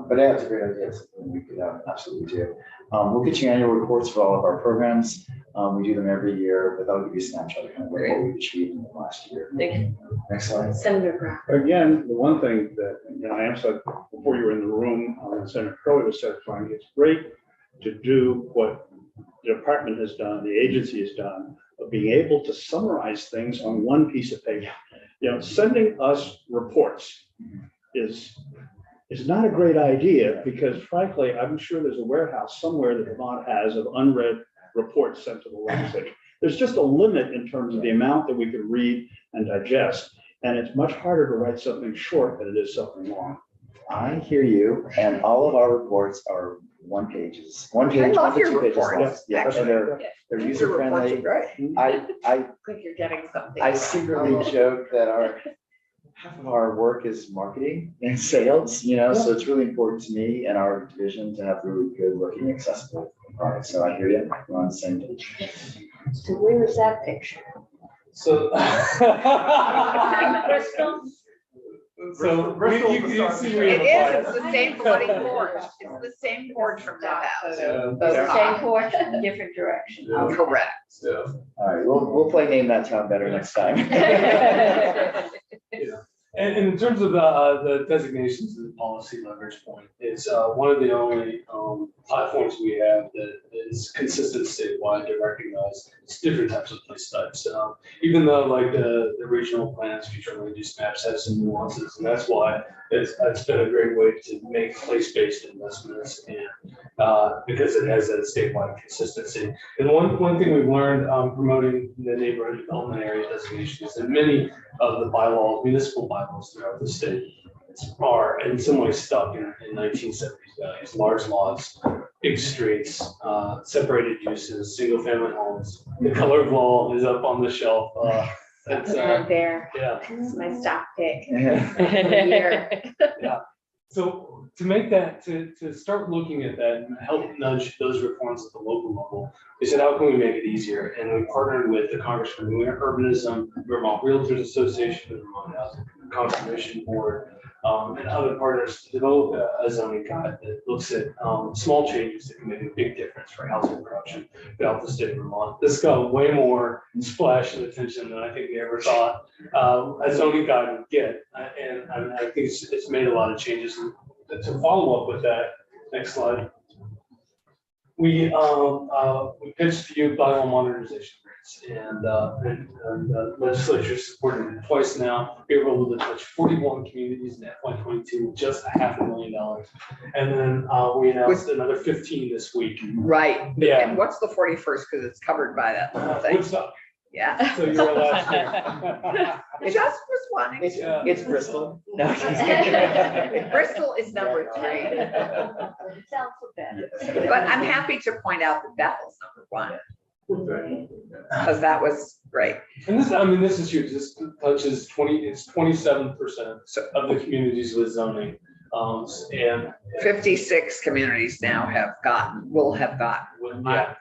But that's a great idea, it's something we could absolutely do. We'll get you annual reports for all of our programs. We do them every year, but that'll give you a snapshot of kind of what we've achieved in the last year. Thank you. Next slide. Senator Graf. Again, the one thing that, I emphasized before you were in the room, Senator Crowley was satisfying, it's great to do what the department has done, the agency has done, of being able to summarize things on one piece of paper. Sending us reports is not a great idea, because frankly, I'm sure there's a warehouse somewhere that Vermont has of unread reports sent to the legislature. There's just a limit in terms of the amount that we can read and digest. And it's much harder to write something short than it is something long. I hear you, and all of our reports are one pages. One page, I love 1 to your 2 pages long. reports, Yeah, and actually. they're Your user reports are friendly. great. I Think you're getting something. I secretly joke that half of our work is marketing and sales, so it's really important to me and our division to have really good looking, accessible products. So I hear you, we're on the same page. So where is that picture? So. Bristol? So Bristol you was see the me It in is, the it's the same bloody porch. It's the same porch from that house. Same porch, different direction. Correct. So, All right, we'll play name that town better next time. and in terms of the designations and the policy leverage point, it's one of the only platforms we have that is consistent statewide to recognize different types of place types. Even though like the regional plans, future land use maps have some nuances, and that's why it's been a great way to make place-based investments, and because it has that statewide consistency. And one thing we've learned valuing the neighborhood development area designation is that many of the bylaws, municipal bylaws throughout the state are in some way stuck in 1970s values, large lots big streets, separated uses, single family homes. The color of law is up on the shelf. It's, And there, yeah. it's my stock pick. Yeah. So to make that, to start looking at that and help nudge those reforms at the local level, we said, how can we make it easier? And we partnered with the Congress for New Urbanism, Vermont Realtors Association, the Vermont Housing Conservation Board, and other partners to develop a zoning guide that looks at small changes that can make a big difference for housing production throughout the state of Vermont. This got way more splash and attention than I think we ever thought a zoning guide would get. And I think it's made a lot of changes. And to follow up with that, next slide. We pitched to you bylaw modernization grants, and legislature supported it twice now. We were able to touch 41 communities in FY22 with just $500,000, and then we announced another 15 this week. Right. Yeah. And what's the 41st? Because it's covered by that whole thing. Woodstock. Yeah. So you were last year. Just was wanting. It's Bristol. No. Bristol is number 3. Sounds so bad. But I'm happy to point out that Bethel's number 1. Because that was great. And this, I mean, this is huge. This touches 27% of the communities with zoning. And 56 communities now will have gotten. yeah,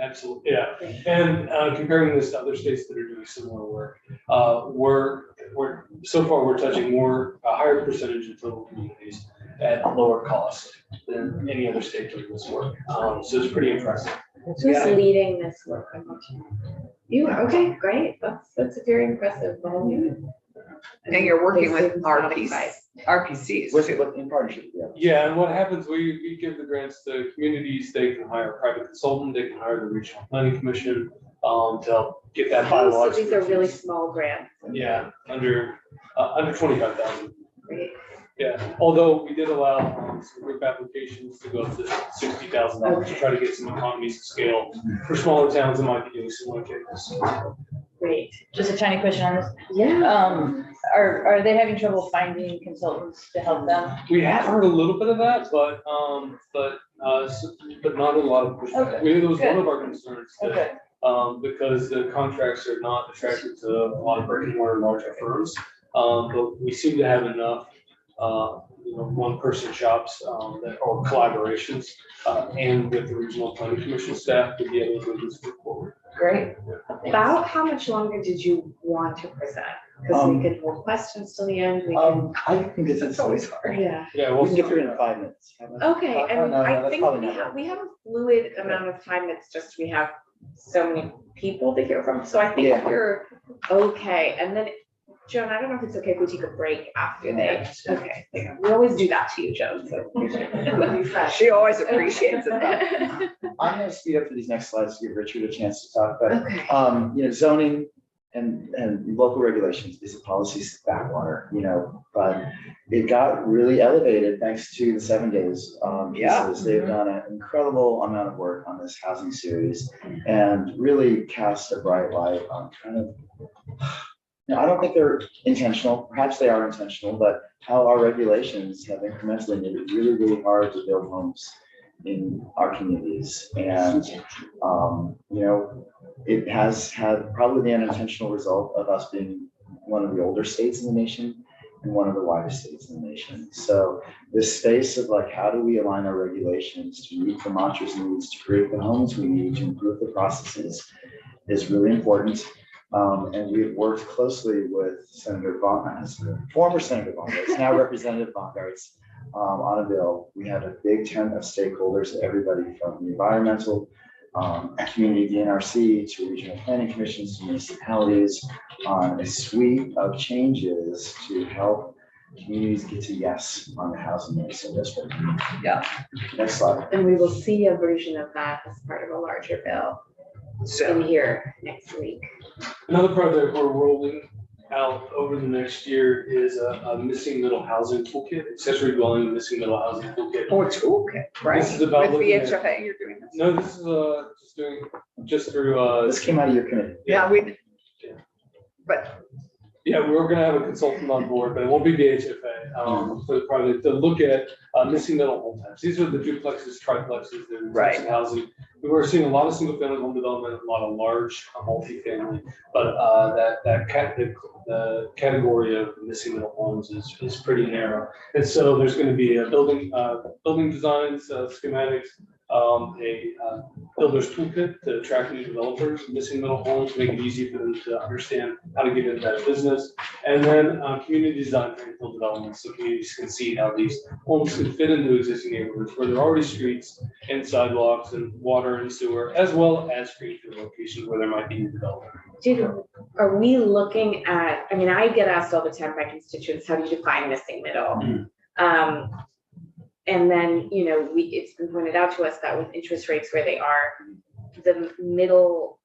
absolutely, yeah. And comparing this to other states that are doing similar work, we're so far we're touching a higher percentage of total communities at lower cost than any other state doing this work. So it's pretty impressive. Who's leading this work? You are, okay, great. That's very impressive. And you're working with RPCs. With in partnership, yeah. Yeah, and what happens, we give the grants to communities. They can hire a private consultant, they can hire the regional planning commission to help get that bylaw. So these are really small grants. Yeah, under 25,000. Great. Yeah, although we did allow some group applications to go up to $60,000 to try to get some economies of scale for smaller towns that might be doing similar cases. Great. Just a tiny question on this. Yeah. Are they having trouble finding consultants to help them? We have heard a little bit of that, but not a lot of pushback. Okay, That was good. one of our concerns. That, Okay. because the contracts are not attractive to a lot of brick and mortar larger firms. But we seem to have enough, one-person shops or collaborations, and with the regional planning commission staff to be able to move this forward. Great. About how much longer did you want to present? Because we could hold questions till the end. We can. I think it's always hard. Yeah. Yeah, We can get through it in 5 minutes. Okay, and No, I that's think probably we not have a fluid amount of time. It's just we have so many people to hear from. So I think Yeah. you're okay. And then, Joan, I don't know if it's okay if we take a break after they. Okay, we always do that to you, Joan. So She always appreciates it. I'm gonna speed up for these next slides to give Richard a chance to talk, but, Okay. Zoning and local regulations is a policy's backwater, but it got really elevated thanks to the 7 days. Pieces. They've done an incredible amount of work on this housing series and really cast a bright light on kind of, I don't think they're intentional, perhaps they are intentional, but how our regulations have incrementally made it really, really hard to build homes in our communities. And, it has had probably the unintentional result of us being one of the older states in the nation and one of the widest states in the nation. So this space of how do we align our regulations to meet Vermonters' needs, to create the homes we need, to improve the processes is really important. And we've worked closely with former Senator Von Gaertz, now Representative Von Gaertz, on a bill. We had a big tent of stakeholders, everybody from the environmental community, DNRC, to regional planning commissions, to municipalities, on a suite of changes to help communities get to yes on the housing mix in district. Yeah. Next slide. And we will see a version of that as part of a larger bill in here next week. Another project we're rolling out over the next year is a missing middle housing toolkit, accessory dwelling missing middle housing toolkit. Oh, it's okay, right? This is about With looking at- VHFA, you're doing this? No, this is just through This came out of your committee. Yeah, but Yeah, we're gonna have a consultant on board, but it won't be VHFA, for the project to look at missing middle home types. These are the duplexes, triplexes, they're Right. in housing. We're seeing a lot of single family home development, a lot of large multifamily, but the category of missing middle homes is pretty narrow. And so there's gonna be a building designs, schematics, a builder's toolkit to attract new developers, missing middle homes, make it easy for them to understand how to get into that business. And then community design for infill development, so communities can see how these homes can fit into existing neighborhoods where there are already streets and sidewalks and water and sewer, as well as greenfield locations where there might be new development. Are we looking at, I mean, I get asked all the time by constituents, how do you define missing middle? And then, you know, it's been pointed out to us that with interest rates where they are, the middle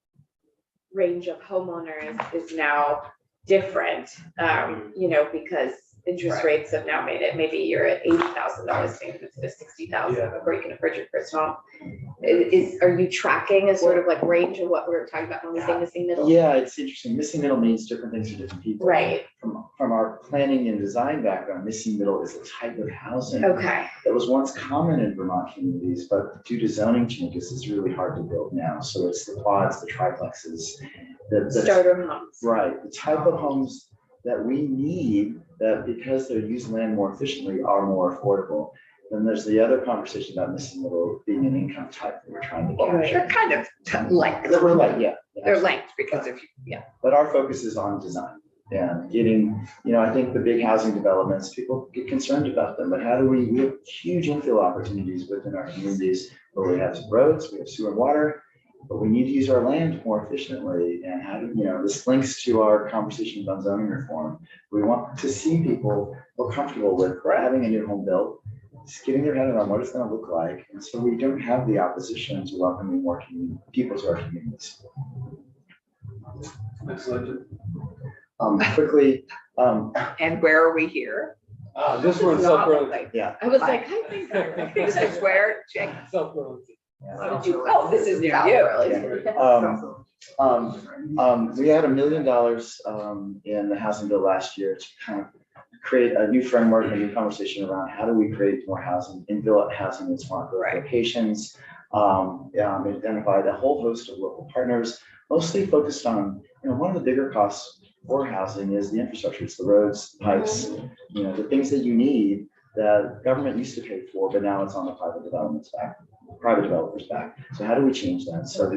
range of homeowners is now different, you know, because interest rates have now made it, maybe you're at $80,000 payment instead of $60,000 before you can afford your first home. Are you tracking a sort of like range of what we were talking about when we say missing middle? Yeah, it's interesting. Missing middle means different things to different people. Right. From our planning and design background, missing middle is a type of housing Okay. that was once common in Vermont communities, but due to zoning changes, it's really hard to build now. So it's the quads, the triplexes, Starter homes. right, the type of homes that we need, that because they're using land more efficiently are more affordable. Then there's the other conversation about missing middle being an income type that we're trying to capture. They're kind of linked. We're like, yeah. They're linked because if, yeah. But our focus is on design and getting, you know, I think the big housing developments, people get concerned about them, but how do we have huge infill opportunities within our communities where we have roads, we have sewer and water, but we need to use our land more efficiently. And how do, you know, this links to our conversations on zoning reform. We want to see people feel comfortable with having a new home built, just getting their head around what it's going to look like. And so we don't have the opposition to welcoming more people to our communities. Excellent. Quickly. And where are we here? This one, South Burlington. Yeah. I was like, I think so. This is where, Jake? South Burlington. Oh, this is near you. We had $1 million in the housing bill last year to kind of create a new framework, a new conversation around how do we create more housing, infill housing in smart growth locations, identified a whole host of local partners, mostly focused on, you know, one of the bigger costs for housing is the infrastructure. It's the roads, pipes, you know, the things that you need that government used to pay for, but now it's on the private developers back. So how do we change that? So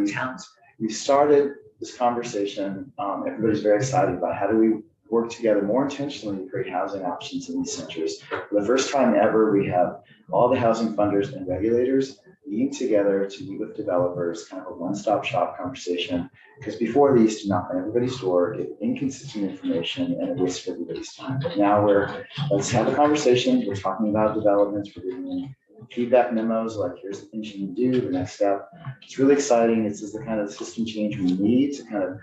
we started this conversation. Everybody's very excited about how do we work together more intentionally to create housing options in these centers. For the first time ever, we have all the housing funders and regulators meeting together to meet with developers, kind of a one-stop shop conversation. Because before they used to knock on everybody's door, get inconsistent information, and it wasted everybody's time. But now let's have a conversation. We're talking about developments. We're giving feedback memos, like here's the things you need to do, the next step. It's really exciting. This is the kind of system change we need to kind of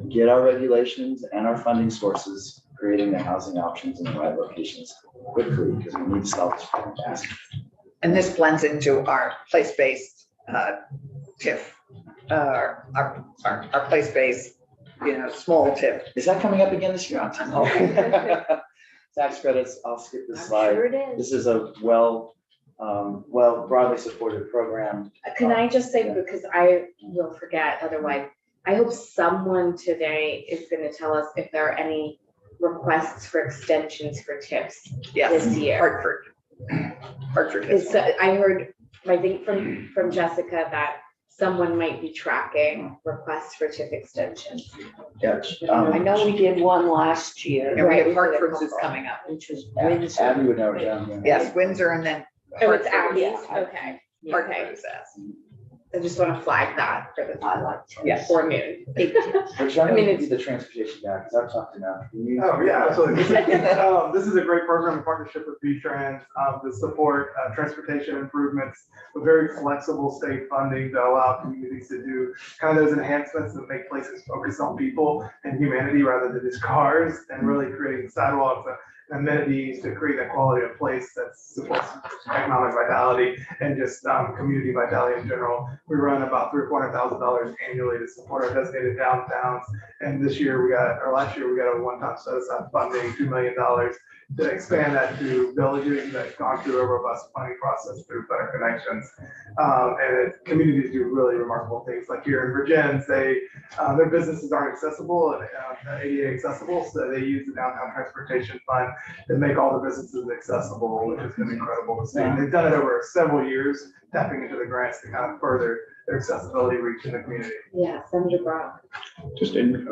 get our regulations and our funding sources, creating the housing options in the right locations quickly, because we need to solve this problem fast. And this blends into our place-based TIF, our place-based, you know, small TIF. Is that coming up again this year? Tax credits, I'll skip this slide. Sure it is. This is a broadly supported program. Can I just say, because I will forget otherwise, I hope someone today is going to tell us if there are any requests for extensions for TIFs this year. Hartford. I heard, I think from Jessica that someone might be tracking requests for TIF extensions. Yeah. I know we did one last year. And we have Hartford's is coming up. Which was Windsor. Abby would know it down. Yes, Windsor and then. Oh, it's Hartford. Abby's, okay. Hartford is asked. I just want to flag that for the Yes. forenoon. We're trying to be the transportation guy, because I've talked enough. Oh, yeah, absolutely. This is a great program in partnership with V-Trans to support transportation improvements with very flexible state funding to allow communities to do kind of those enhancements that make places focus on people and humanity rather than just cars, and really creating sidewalks amenities to create that quality of place that supports economic vitality and just community vitality in general. We run about $300,000 or $400,000 annually to support our designated downtowns. And last year we got a one-time set aside funding, $2 million to expand that to villages that's gone through a robust planning process through Better Connections. Communities do really remarkable things. Like here in Virgins, their businesses aren't accessible and ADA accessible, so they use the downtown transportation fund to make all the businesses accessible, which has been incredible to see. And they've done it over several years, tapping into the grants to kind of further their accessibility reach in the community. Yeah, Senator Brown. Just in,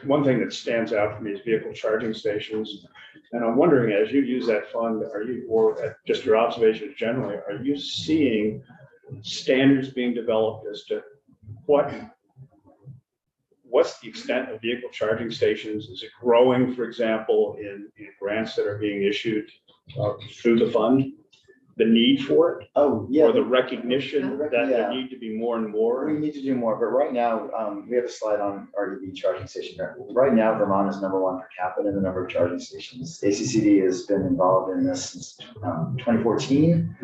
one thing that stands out for me is vehicle charging stations. And I'm wondering, as you use that fund, or just your observations generally, are you seeing standards being developed as to what's the extent of vehicle charging stations? Is it growing, for example, in grants that are being issued through the fund? The need for it? Oh, yeah. Or the recognition that Yeah. there need to be more and more? We need to do more, but right now, we have a slide on RDB charging station. Right now, Vermont is #1 per capita in the number of charging stations. ACCD has been involved in this since 2014.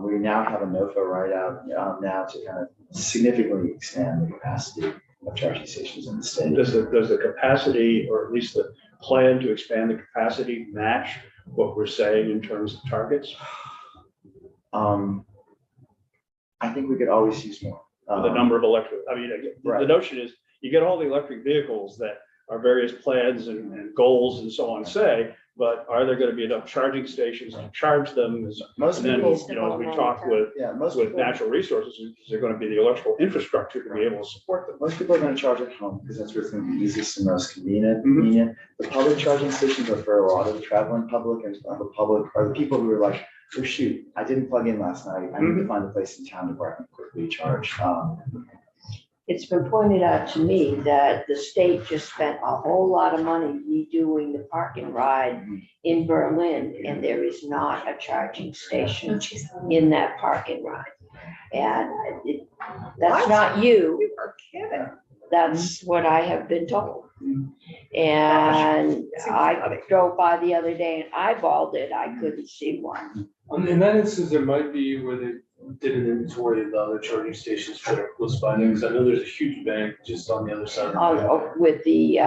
We now have a NOFA right out now to kind of significantly expand the capacity of charging stations in the state. Does the capacity, or at least the plan to expand the capacity, match what we're saying in terms of targets? I think we could always use more. The number of electric, the notion is you get all the electric vehicles that our various plans and goals and so on say, but are there going to be enough charging stations to charge them? Most and then, people, as we talk with natural resources, is there going to be the electrical infrastructure to be able to support them? Most people are going to charge at home because that's where it's going to be easiest and most convenient. The public charging stations are for a lot of the traveling public, and the public are the people who are like, oh shoot, I didn't plug in last night. I need to find a place in town where I can quickly charge. It's been pointed out to me that the state just spent a whole lot of money redoing the park and ride in Berlin, and there is not a charging station in that park and ride. And that's not you. You are kidding. That's what I have been told. And I drove by the other day and eyeballed it. I couldn't see one. In that instance, there might be where they did an inventory of the other charging stations that are close by, because I know there's a huge bank just on the other side of the road. With the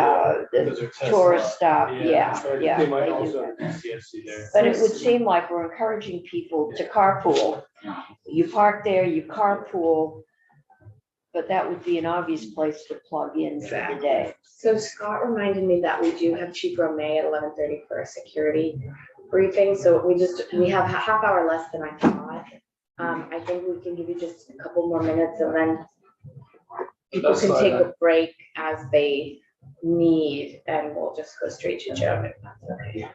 tourist stop, yeah. So I think they might also have a DCFC there. But it would seem like we're encouraging people to carpool. You park there, you carpool, but that would be an obvious place to plug in for the day. So Scott reminded me that we do have Chief Romay at 11:30 for a security briefing. So we have a half hour less than I thought. I think we can give you just a couple more minutes, and then people can take a break as they need, and we'll just go straight to Joe if that's okay.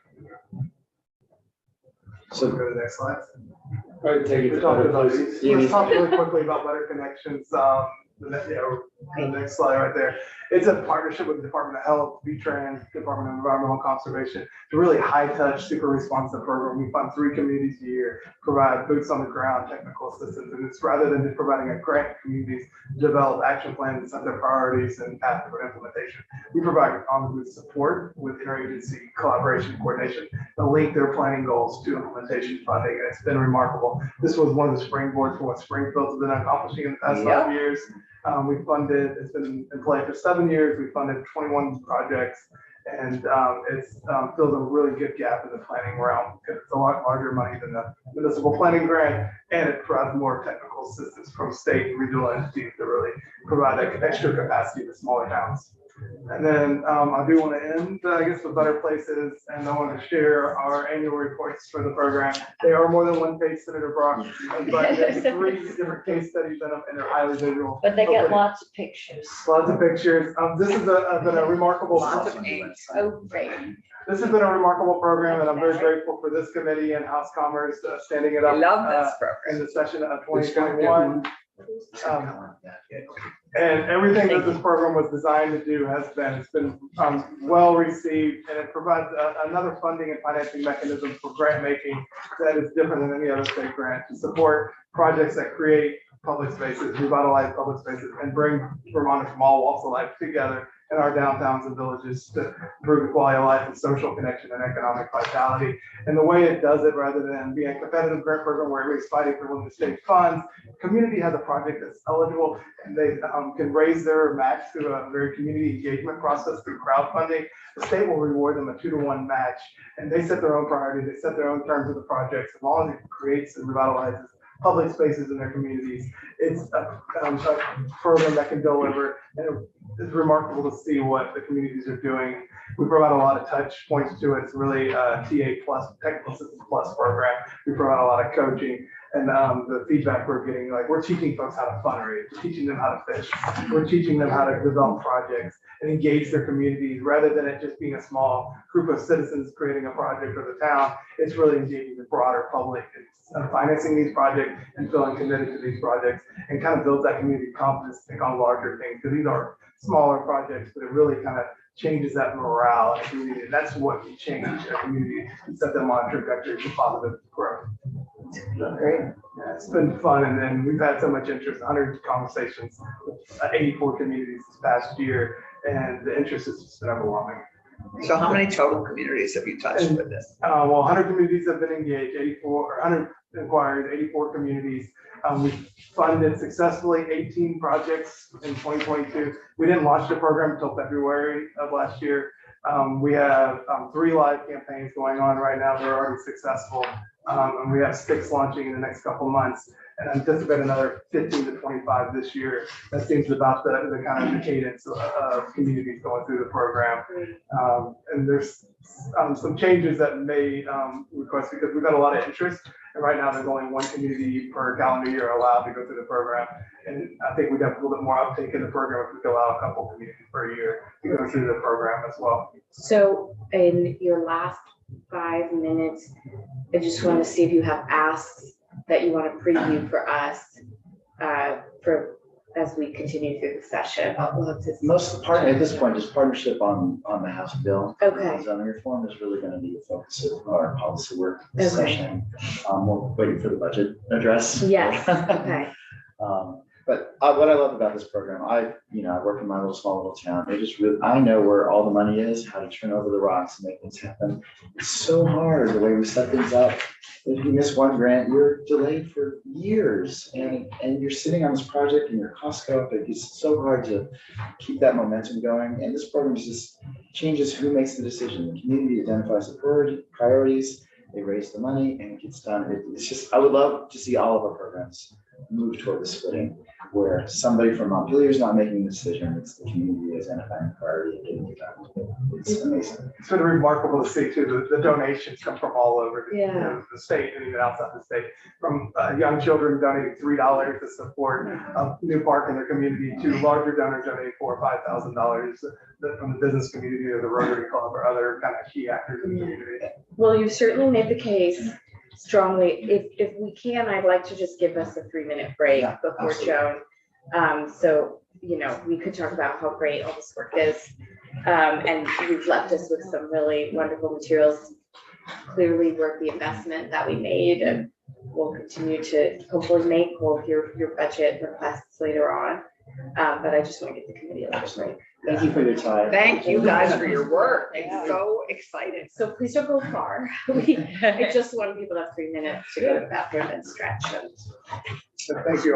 So go to the next slide. All right, take it. Let's talk really quickly about Better Connections. The next slide right there. It's a partnership with the Department of Health, VTrans, Department of Environmental Conservation. It's a really high-touch, super responsive program. We fund 3 communities a year, provide boots on the ground technical assistance, and it's rather than just providing a grant to communities to develop action plans and set their priorities and path for implementation. We provide on-the-move support with interagency collaboration and coordination to link their planning goals to implementation funding, and it's been remarkable. This was one of the springboards for what Springfield's been accomplishing in the past 5 years. It's been in play for 7 years. We funded 21 projects, and it fills a really good gap in the planning realm because it's a lot larger money than the municipal planning grant, and it provides more technical assistance from state and regional entities to really provide that extra capacity for smaller towns. And then I do want to end, I guess, with Better Places, and I want to share our annual reports for the program. They are more than one page, Senator Brock, but there's 3 different case studies in them, and they're highly visual. But they get lots of pictures. Lots of pictures. This has been a remarkable. Oh, great. This has been a remarkable program, and I'm very grateful for this committee and House Commerce standing it up. I love this program. In the session of 2021. And everything that this program was designed to do it's been well received, and it provides another funding and financing mechanism for grant making that is different than any other state grant to support projects that create public spaces, revitalize public spaces, and bring Vermonters from all walks of life together in our downtowns and villages to improve the quality of life and social connection and economic vitality. And the way it does it, rather than being a competitive grant program where everybody's fighting for limited state funds, community has a project that's eligible and they can raise their match through a very community engagement process through crowdfunding. The state will reward them a 2-to-1 match, and they set their own priorities, they set their own terms of the projects. As long as it creates and revitalizes public spaces in their communities, it's a program that can deliver, and it's remarkable to see what the communities are doing. We provide a lot of touch points to it. It's really a TA plus, technical assistance plus program. We provide a lot of coaching, and the feedback we're getting, like, we're teaching folks how to fundraise, we're teaching them how to fish, we're teaching them how to develop projects and engage their communities, rather than it just being a small group of citizens creating a project for the town. It's really engaging the broader public and financing these projects and feeling committed to these projects, and kind of builds that community confidence to take on larger things, because these are smaller projects, but it really kind of changes that morale in the community. And that's what can change a community and set them on a trajectory for positive growth. Great. Yeah, it's been fun, and then we've had so much interest, 100 conversations with 84 communities this past year, and the interest has just been overwhelming. So how many total communities have you touched with this? Well, 100 communities have been engaged, 100 inquiries, 84 communities. We funded successfully 18 projects in 2022. We didn't launch the program until February of last year. We have 3 live campaigns going on right now. They're already successful. And we have 6 launching in the next couple of months, and anticipate another 15 to 25 this year. That seems about the kind of the cadence of communities going through the program. And there's some changes that may request, because we've got a lot of interest. And right now there's only 1 community per calendar year allowed to go through the program. And I think we'd have a little bit more uptake in the program if we could allow a couple communities per year to go through the program as well. So in your last 5 minutes, I just want to see if you have asks that you want to preview for us for as we continue through the session. Most of the part at this point is partnership on the House bill. Okay. Zoning reform is really going to be the focus of our policy work this Okay. session. We're waiting for the budget address. Yes, okay. But what I love about this program, I work in my small little town. It just really, I know where all the money is, how to turn over the rocks and make things happen. It's so hard the way we set things up. If you miss one grant, you're delayed for years, and you're sitting on this project and your costs go up. It's so hard to keep that momentum going. And this program just changes who makes the decision. The community identifies the priorities, they raise the money, and it gets done. It's just, I would love to see all of our programs move toward this footing where somebody from Montpelier is not making the decision, it's the community identifying the priority and getting it done. It's amazing. It's been remarkable to see too, the donations come from all over the state and even outside the state. From young children donating $3 to support a new park in their community, to larger donors donating $4,000 or $5,000 from the business community or the Rotary Club or other kind of key actors in the community. Well, you've certainly made the case strongly. If we can, I'd like to just give us a 3-minute break before Joan. So, we could talk about how great all this work is. And you've left us with some really wonderful materials, clearly worth the investment that we made, and we'll continue to hopefully make. We'll hear your budget requests later on. But I just want to get the committee a little break. Thank you for your time. Thank you guys for your work. I'm so excited. So please don't go far. I just want people to have 3 minutes to go to the bathroom and stretch. Thank you.